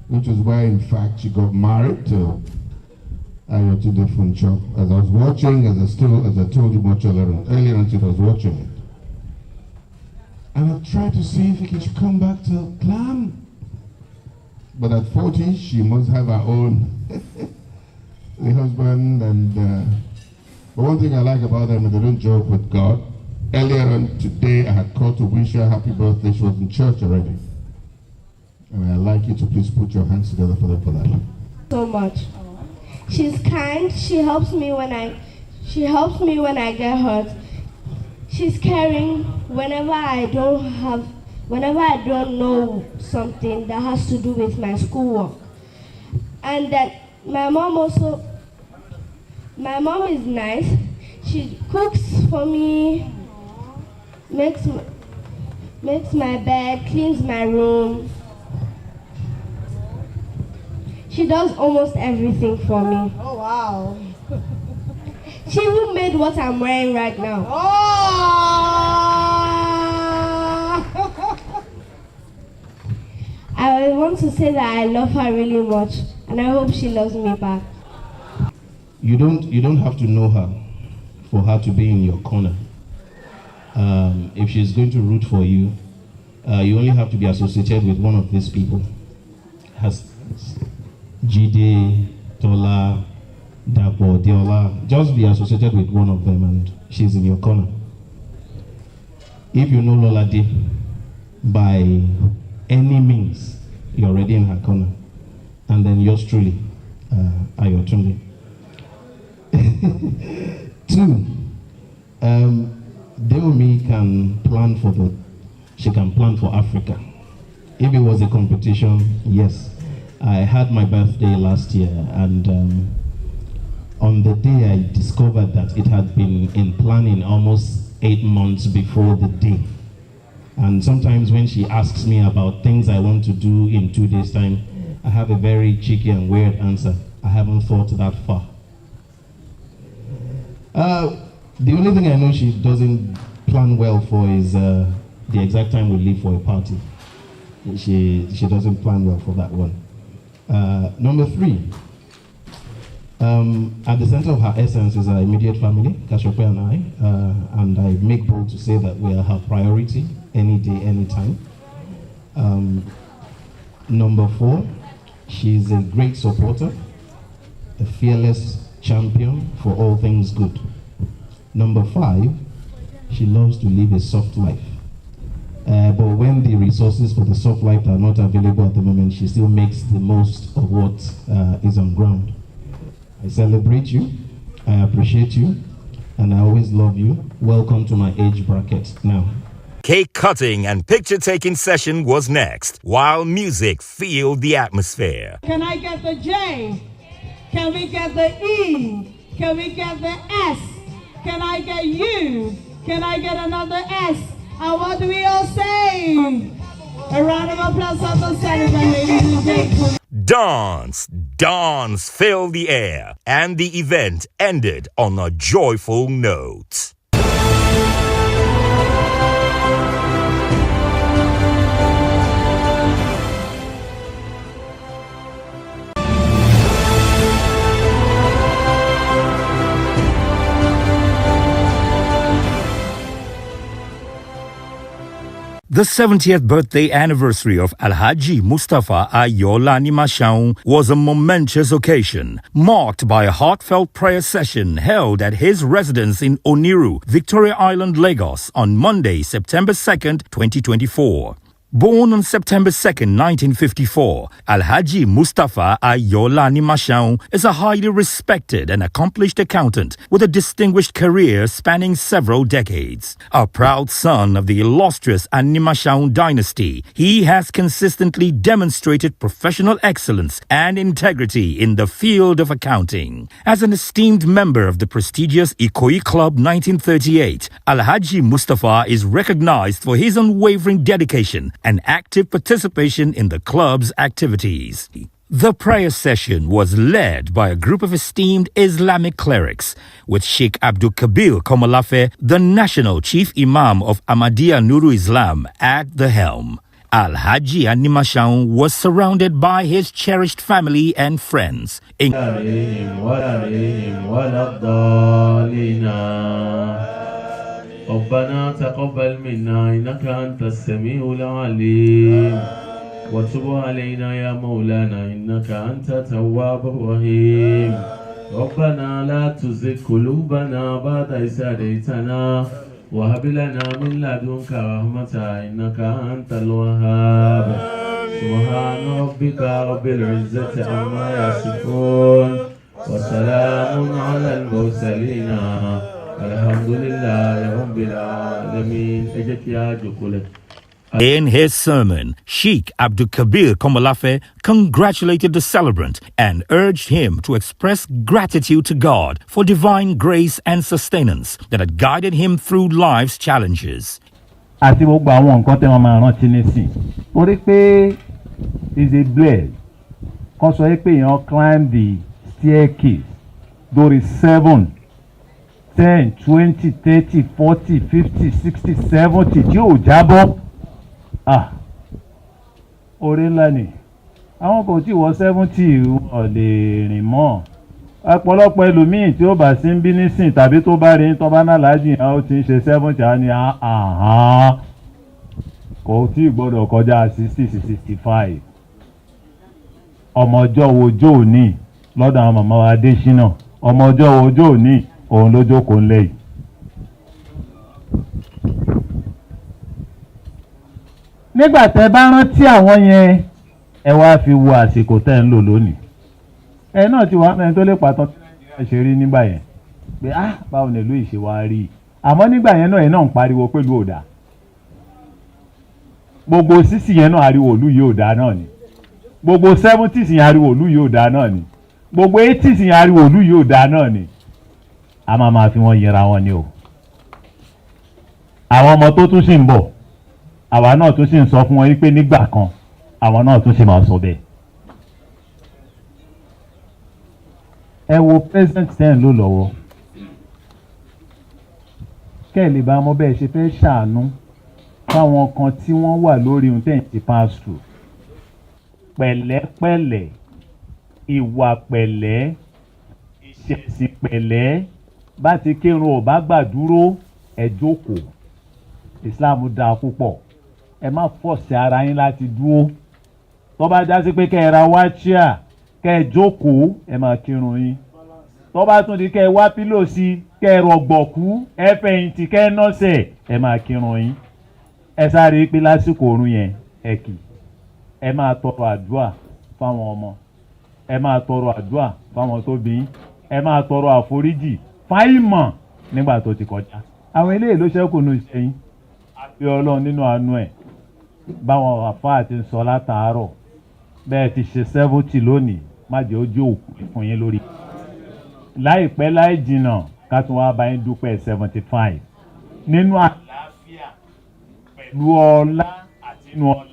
which was where, in fact, she got married to Ayotunde Funchok. As I was watching, as I told you much earlier on, I was watching it. And I tried to see if she could come back to Clam. But at 40, she must have her own the husband. But one thing I like about them is they don't joke with God. Earlier on today, I had called to wish her happy birthday. She was in church already. And I'd like you to please put your hands together for that. So much. She's kind. She helps me when I get hurt. She's caring whenever I don't know something that has to do with my schoolwork. And that my mom is nice. She cooks for me, makes my bed, cleans my room. She does almost everything for me. Oh, wow. She even made what I'm wearing right now. Oh! I want to say that I love her really much, and I hope she loves me back. You don't have to know her for her to be in your corner. If she's going to root for you, you only have to be associated with one of these people. Has Jide, Tola, Dapo, Diola. Just be associated with one of them and she's in your corner. If you know Lolade by any means, You're already in her corner. And then yours truly, Ayotunde. 2, Deomi can plan she can plan for Africa. If it was a competition, yes. I had my birthday last year, and on the day I discovered that it had been in planning almost 8 months before the day. And sometimes when she asks me about things I want to do in 2 days' time, I have a very cheeky and weird answer. I haven't thought that far. The only thing I know she doesn't plan well for is the exact time we leave for a party. She doesn't plan well for that one. Number 3, at the center of her essence is our immediate family, Kashope and I make bold to say that we are her priority any day, anytime. Number 4, she's a great supporter, a fearless champion for all things good. Number 5, she loves to live a soft life. But when the resources for the soft life are not available at the moment, she still makes the most of what is on ground. I celebrate you, I appreciate you, and I always love you. Welcome to my age bracket now. Cake cutting and picture taking session was next, while music filled the atmosphere. Can I get the J? Can we get the E? Can we get the S? Can I get U? Can I get another S? And what do we all say? A round of applause for the celebrant, ladies and gentlemen. Dance filled the air, and the event ended on a joyful note. The 70th birthday anniversary of Alhaji Mustafa Ayola Nimashau was a momentous occasion, marked by a heartfelt prayer session held at his residence in Oniru, Victoria Island, Lagos on Monday, September 2nd, 2024. Born on September 2nd, 1954, Alhaji Mustafa Ayola Nimashau is a highly respected and accomplished accountant with a distinguished career spanning several decades. A proud son of the illustrious Animashau dynasty, he has consistently demonstrated professional excellence and integrity in the field of accounting. As an esteemed member of the prestigious Ikoyi Club 1938, Alhaji Mustafa is recognized for his unwavering dedication and active participation in the club's activities. The prayer session was led by a group of esteemed Islamic clerics, with Sheikh Abdul Kabir Komalafe, the national chief imam of Ahmadiyya Nuru Islam, at the helm. Alhaji Animashau was surrounded by his cherished family and friends, ربنا تقبل منا إنك أنت السميع العليم وتب علينا يا مولانا إنك أنت التواب الرحيم ربنا لا تزغ قلوبنا بعد إذ هديتنا وهب لنا من لدنك رحمة إنك أنت الوهاب سبحان ربك رب العزة عما يصفون وسلام على المرسلين In his sermon, Sheikh Abdul Kabir Komalafe congratulated the celebrant and urged him to express gratitude to God for divine grace and sustenance that had guided him through life's challenges. Àti gbogbo àwọn nǹkan tí wọ́n máa rántí nísìn torí pé is a blessed kan sọ pé èèyàn climb the staircase lórí 7 10, 20, 30, 40, 50, 60, 70 tí ò jábọ́. Orí ńlá ni. Àwọn kò tí wọ 70 ò lè rìn mọ́. Ọ̀pọ̀lọpọ̀ ẹlòmíì tí ó bá sí ń bí nísìn tàbí tó bá rí tó bá náà lájì ó ti ń ṣe 70 á ní kò tí gbọ́dọ̀ kọjá 60 sí 65. Ọmọ ọjọ́ wo ọjọ́ òní lọ́dọ̀ àwọn màmá wa Adéṣínà. Ọmọ ọjọ́ wo ọjọ́ òní òun ló jókòó ńlẹ̀ yìí. Nígbà tẹ́ bá rántí àwọn yẹn ẹ wá fi wo àsìkò tẹ́ ń lò lónìí. Ẹ náà ti wá mẹ́rin tó lè pàtó ẹ ṣe rí nígbà yẹn pé báwo ni ìlú ìṣe wa rí i. Àmọ́ nígbà yẹn náà ẹ̀ náà ń pariwo pé ìlú ò dáa. Gbogbo sísì yẹn náà ariwo ìlú yìí ò dáa náà ni. Gbogbo 70s yẹn ariwo ìlú yìí ò dáa náà ni. Gbogbo 80s yẹn ariwo ìlú yìí ò dáa náà ni. A máa fi wọ́n yẹra wọn ni o. Àwọn ọmọ tó tún sì ń bọ̀ àwa náà tún sì ń sọ fún wọn wípé nígbà kan àwọn náà tún sì máa sọ bẹ́ẹ̀. Ẹ wo president ten ló lọ́wọ́ kẹ́ ẹ̀ lè bá mọ̀ bẹ́ẹ̀ ṣe fẹ́ ṣàánú fáwọn kan tí wọ́n wà lórí ohun tẹ̀ ń ti pass through. Pẹ̀lẹ́pẹ̀lẹ́, ìwà pẹ̀lẹ́, ìṣẹ̀sìn pẹ̀lẹ́, bá ti kírun ò bá gbàdúró ẹ jókòó. Islam dáa púpọ̀, ẹ má fọ̀sẹ̀ ara yín láti dúró. Tó bá já sí pé kẹ́ ẹ ra wá chair kẹ́ ẹ jókòó ẹ máa kírun yín. Tó bá tún di kẹ́ ẹ wá pílò sí kẹ́ ẹ rọ̀gbọ̀kú ẹ fẹ̀yìntì kẹ́ ẹ nọ́sẹ̀ ẹ máa kírun yín. Ẹ sáré pé lásìkò oorun yẹn ẹ kì. Ẹ máa tọrọ àdúrà fáwọn ọmọ. Ẹ máa tọrọ àdúrà fáwọn tó bí yín. Ẹ máa tọrọ àforíjì fáìmọ̀ nígbà tó ti kọjá. Àwọn eléyìí ló ṣẹ́kù nù iṣẹ́ yín. Àbí Ọlọ́run nínú àánú ẹ̀ báwọn àfáà ti ń sọ látàárọ̀ bẹ́ẹ̀ ti ṣe 70 lónìí má jẹ́ ojú òkú fún yín lórí. Láìpẹ́ láì jìnnà ká tún wá bá yín dúpẹ́ 75 nínú àlàáfíà pẹ̀lú ọlá àti inú ọlá.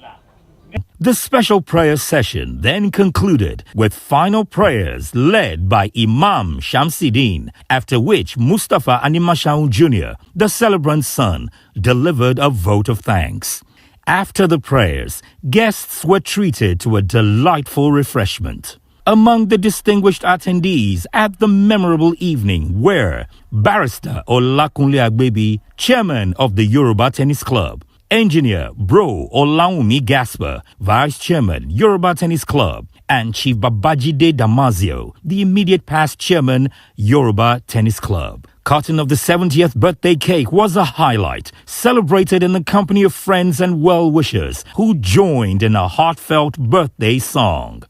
The special prayer session then concluded with final prayers led by Imam Shamsideen, after which Mustafa Animashaun Jr., the celebrant's son, delivered a vote of thanks. After the prayers, guests were treated to a delightful refreshment. Among the distinguished attendees at the memorable evening were Barrister Olakunle Agbebi, chairman of the Yoruba Tennis Club, Engineer Bro Olaunmi Gasper, Vice Chairman, Yoruba Tennis Club, and Chief Babajide Damasio, the immediate past Chairman, Yoruba Tennis Club. Cutting of the 70th birthday cake was a highlight, celebrated in the company of friends and well-wishers who joined in a heartfelt birthday song.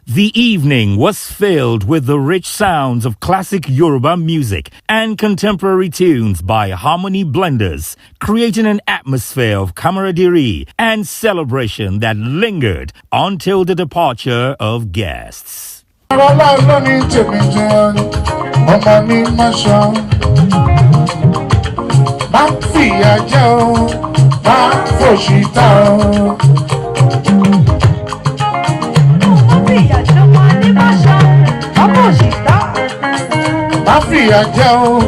The evening was filled with the rich sounds of classic Yoruba music and contemporary tunes by Harmony Blenders, creating an atmosphere of camaraderie and celebration that lingered until the departure of guests. Má fìyà jẹ o,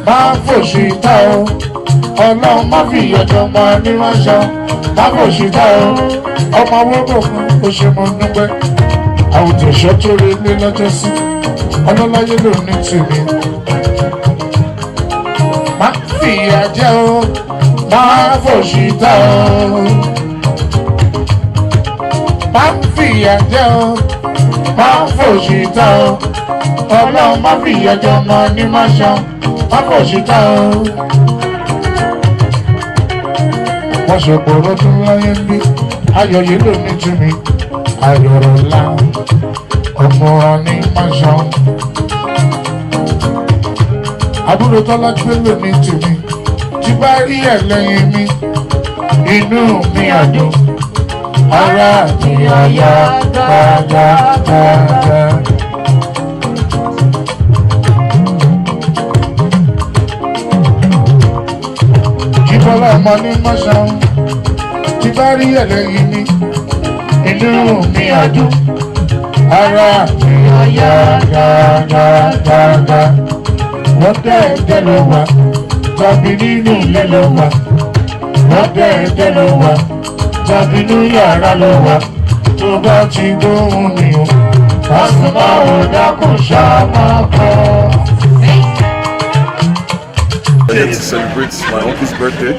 má fòṣì tà o, Ọlọ́run má fìyà jẹ ọmọ anímọ̀ṣọ́, má fòṣì tà o, ọmọ wọ́pọ̀ fún oṣù mọ̀ dúpẹ́. Àwùjọ ìṣọ́ tó rí ní lọ́jọ́ sí, ọlọ́láyé ló ní tèmi. Má fìyà jẹ o, má fòṣì tà o, má fìyà jẹ o, má fòṣì tà o. Ọlọ́run má fi ìyàjọ́ ọmọ ní má ṣan, má kò sí tá o. Wọ́n ṣọ̀pọ̀ lọ́dún láyé ń bí, ayọ̀ yìí ló ní túnmí, ayọ̀rọ̀ ńlá, ọmọ ní má ṣan. Àbúrò Tọ́lá gbé ló ní túnmí, tí bá rí ẹ̀ lẹ́yìn mi, inú mi àdùn, ara mi àyà dáadáa. Bọ́lá ọmọ ní mọ́ṣán, tí bá rí ẹlẹ́yìn mi, inú mi àdùn, ara mi àyà dáadáa. Wọ́n dẹ́ẹ̀dẹ́ ló wà, tàbí nínú ilé ló wà. Wọ́n dẹ́ẹ̀dẹ́ ló wà, tàbí nínú yàrá ló wà. Tó bá ti gbóhùn mi o, pásítọ̀ máa wò dákun ṣáàmà kan. Here to celebrate my uncle's birthday.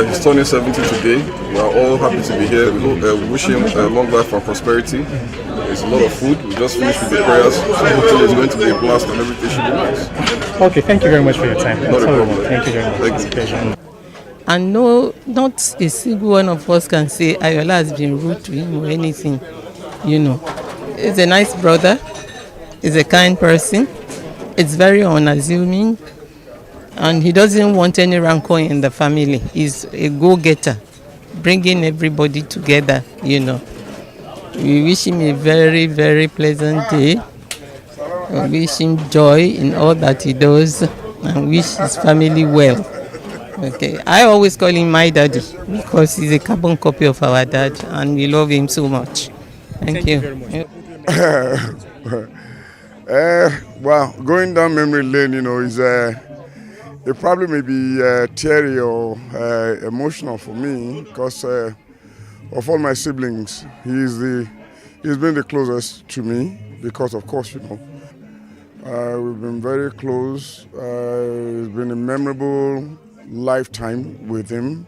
He's turning 70 today. We are all happy to be here. We wish him long life and prosperity. There's a lot of food. We just finished with the prayers. So hopefully it's going to be a blast and everything should be nice. Okay, thank you very much for your time. Not a problem. Thank you very much. Thank you. And no, not a single one of us can say Ayola has been rude to him or anything. You know, he's a nice brother. He's a kind person. It's very unassuming. And he doesn't want any rancor in the family. He's a go-getter, bringing everybody together, you know. We wish him a very, very pleasant day. We wish him joy in all that he does and wish his family well. Okay, I always call him my daddy because he's a carbon copy of our dad and we love him so much. Thank you. Very much. Well, going down memory lane, you know, is it probably may be teary or emotional for me because of all my siblings, he's been the closest to me because, of course, you know, we've been very close. It's been a memorable lifetime with him,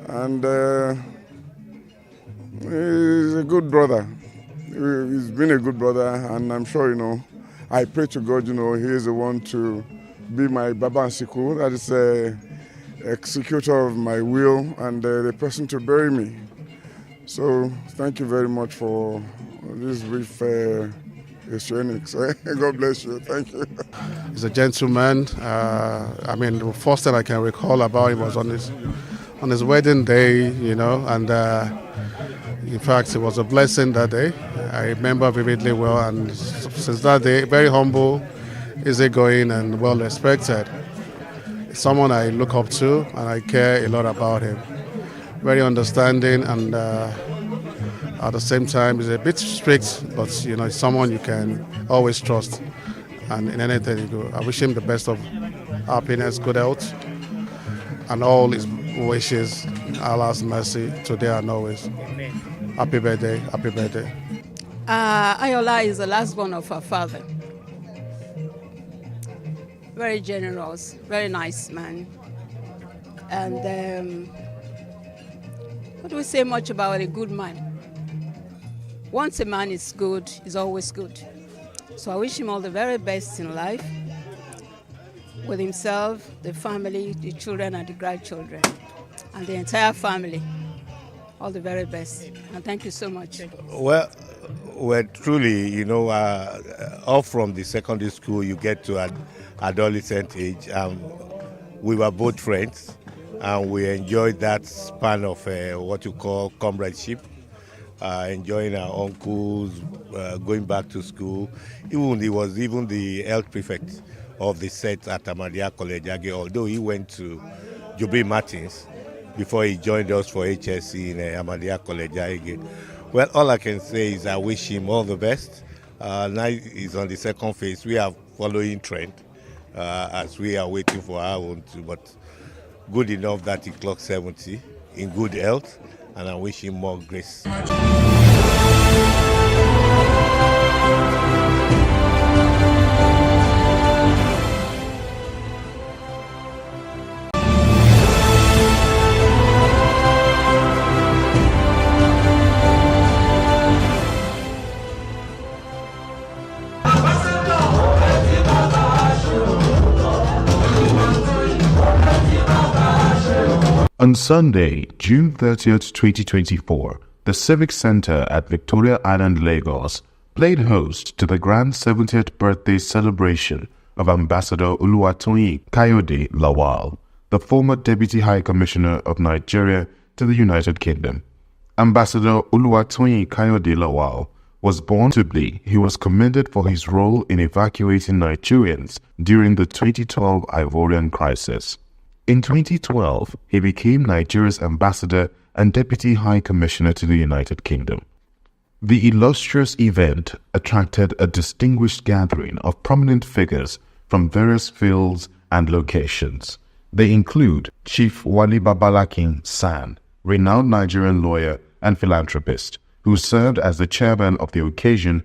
and he's a good brother. He's been a good brother, and I'm sure, you know, I pray to God, you know, he is the one to be my Baba and Siku, that is executor of my will and the person to bury me. So thank you very much for this brief histrionics. God bless you. Thank you. He's a gentleman. I mean, the first thing I can recall about him was on his wedding day, you know, and in fact, it was a blessing that day. I remember vividly well, and since that day, very humble, easygoing, and well respected. Someone I look up to, and I care a lot about him. Very understanding, and at the same time, he's a bit strict, but you know, it's someone you can always trust. And in anything you do, I wish him the best of happiness, good health, and all his wishes. Allah's mercy today and always. Happy birthday! Happy birthday! Ayola is the last born of her father. Very generous, very nice man. And what do we say much about a good man? Once a man is good, he's always good. So I wish him all the very best in life, with himself, the family, the children and the grandchildren, and the entire family. All the very best. And thank you so much. Well, truly, you know, off from the secondary school, you get to adolescent age. We were both friends, and we enjoyed that span of what you call comradeship, enjoying our uncles, going back to school. He was even the health prefect of the set at Ahmadiyya College, although he went to Jubilee Martins before he joined us for HSC in Ahmadiyya College. Well, all I can say is I wish him all the best. Now he's on the second phase. We are following trend as we are waiting for our own too, but good enough that he clocked 70 in good health, and I wish him more grace. On Sunday, June 30th, 2024, the Civic Center at Victoria Island, Lagos, played host to the grand 70th birthday celebration of Ambassador Oluwatoyin Kayode Lawal, the former Deputy High Commissioner of Nigeria to the United Kingdom. Ambassador Oluwatoyin Kayode Lawal was born to Italy. He was commended for his role in evacuating Nigerians during the 2012 Ivorian crisis. In 2012, he became Nigeria's ambassador and Deputy High Commissioner to the United Kingdom. The illustrious event attracted a distinguished gathering of prominent figures from various fields and locations. They include Chief Wali Babalakin San, renowned Nigerian lawyer and philanthropist, who served as the chairman of the occasion.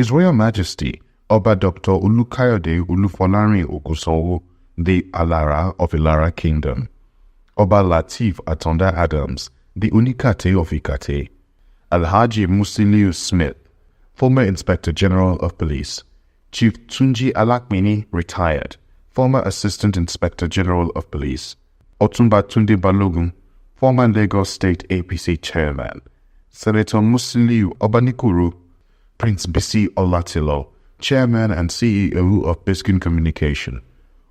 His Royal Majesty, Oba Dr. Olukayode Olufolarin Ogunsonwo, the Alara of Ilara Kingdom, Oba Lateef Atonda Adams, the Unikate of Ikate, Alhaji Musiliu Smith, former Inspector General of Police, Chief Tunji Alakmini, retired, former Assistant Inspector General of Police, Otumba Tunde Balogun, former Lagos State APC Chairman, Senator Musiliu Obanikuru, Prince Bisi Olatilo, Chairman and CEO of Biscon Communication,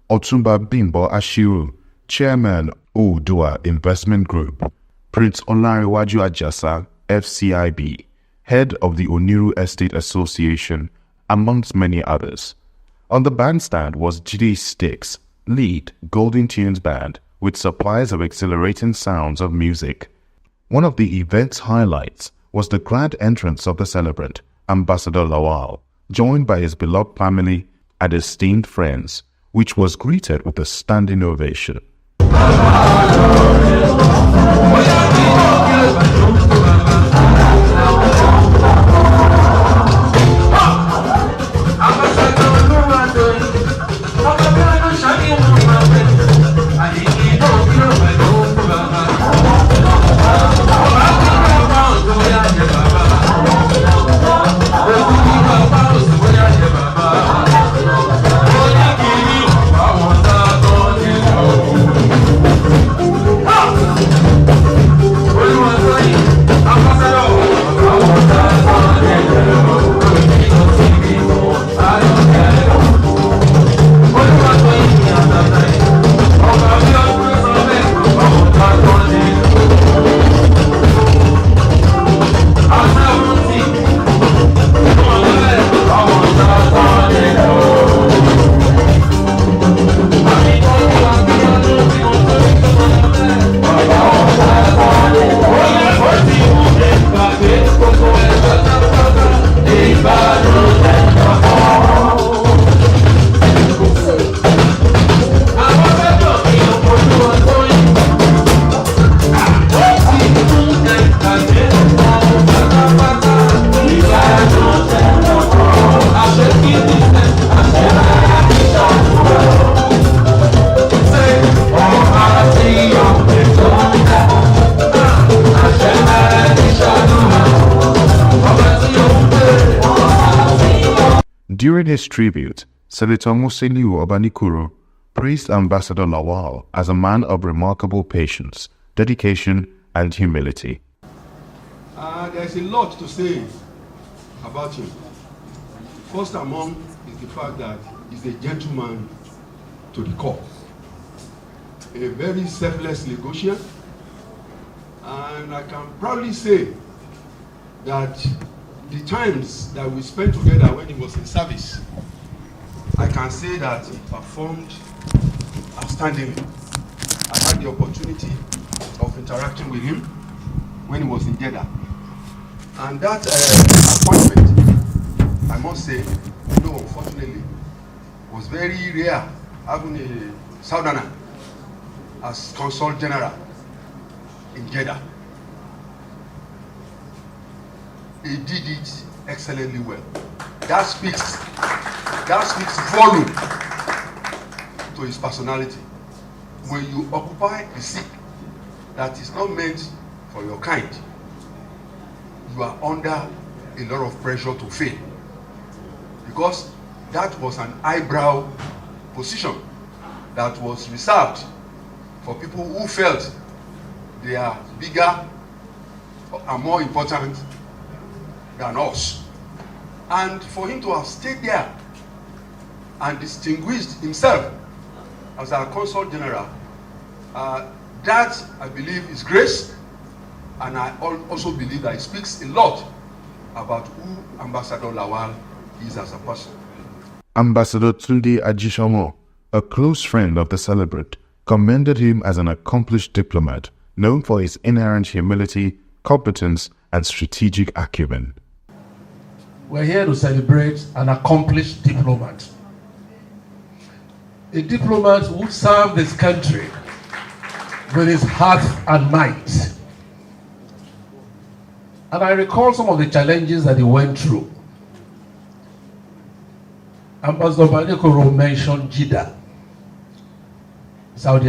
Otumba Bimbo Ashiru, Chairman Oodua Investment Group, Prince Olariwaju Ajasa, FCIB, Head of the Oniru Estate Association, amongst many others. On the bandstand was Jide Sticks, lead Golden Tunes Band, with supplies of exhilarating sounds of music. One of the event's highlights was the grand entrance of the celebrant, Ambassador Lawal, joined by his beloved family and esteemed friends, which was greeted with a standing ovation. During his tribute, Senator Musiliu Obanikuru praised Ambassador Lawal as a man of remarkable patience, dedication, and humility. There's a lot to say about him. First among is the fact that he's a gentleman to the core, a very selfless negotiator, and I can proudly say that the times that we spent together when he was in service, I can say that he performed outstandingly. I had the opportunity of interacting with him when he was in Jeddah. And that appointment, I must say, unfortunately, was very rare, having a Southerner as Consul General in Jeddah. He did it excellently well. That speaks volume to his personality. When you occupy a seat that is not meant for your kind, you are under a lot of pressure to fail, because that was an eyebrow position that was reserved for people who felt they are bigger and more important than us. And for him to have stayed there and distinguished himself as our Consul General, that I believe is grace, and I also believe that it speaks a lot about who Ambassador Lawal is as a person. Ambassador Tunde Ajisomo, a close friend of the celebrant, commended him as an accomplished diplomat, known for his inherent humility, competence, and strategic acumen. We're here to celebrate an accomplished diplomat. A diplomat who served this country with his heart and might. And I recall some of the challenges that he went through. Ambassador Balekoro mentioned Jeddah, Saudi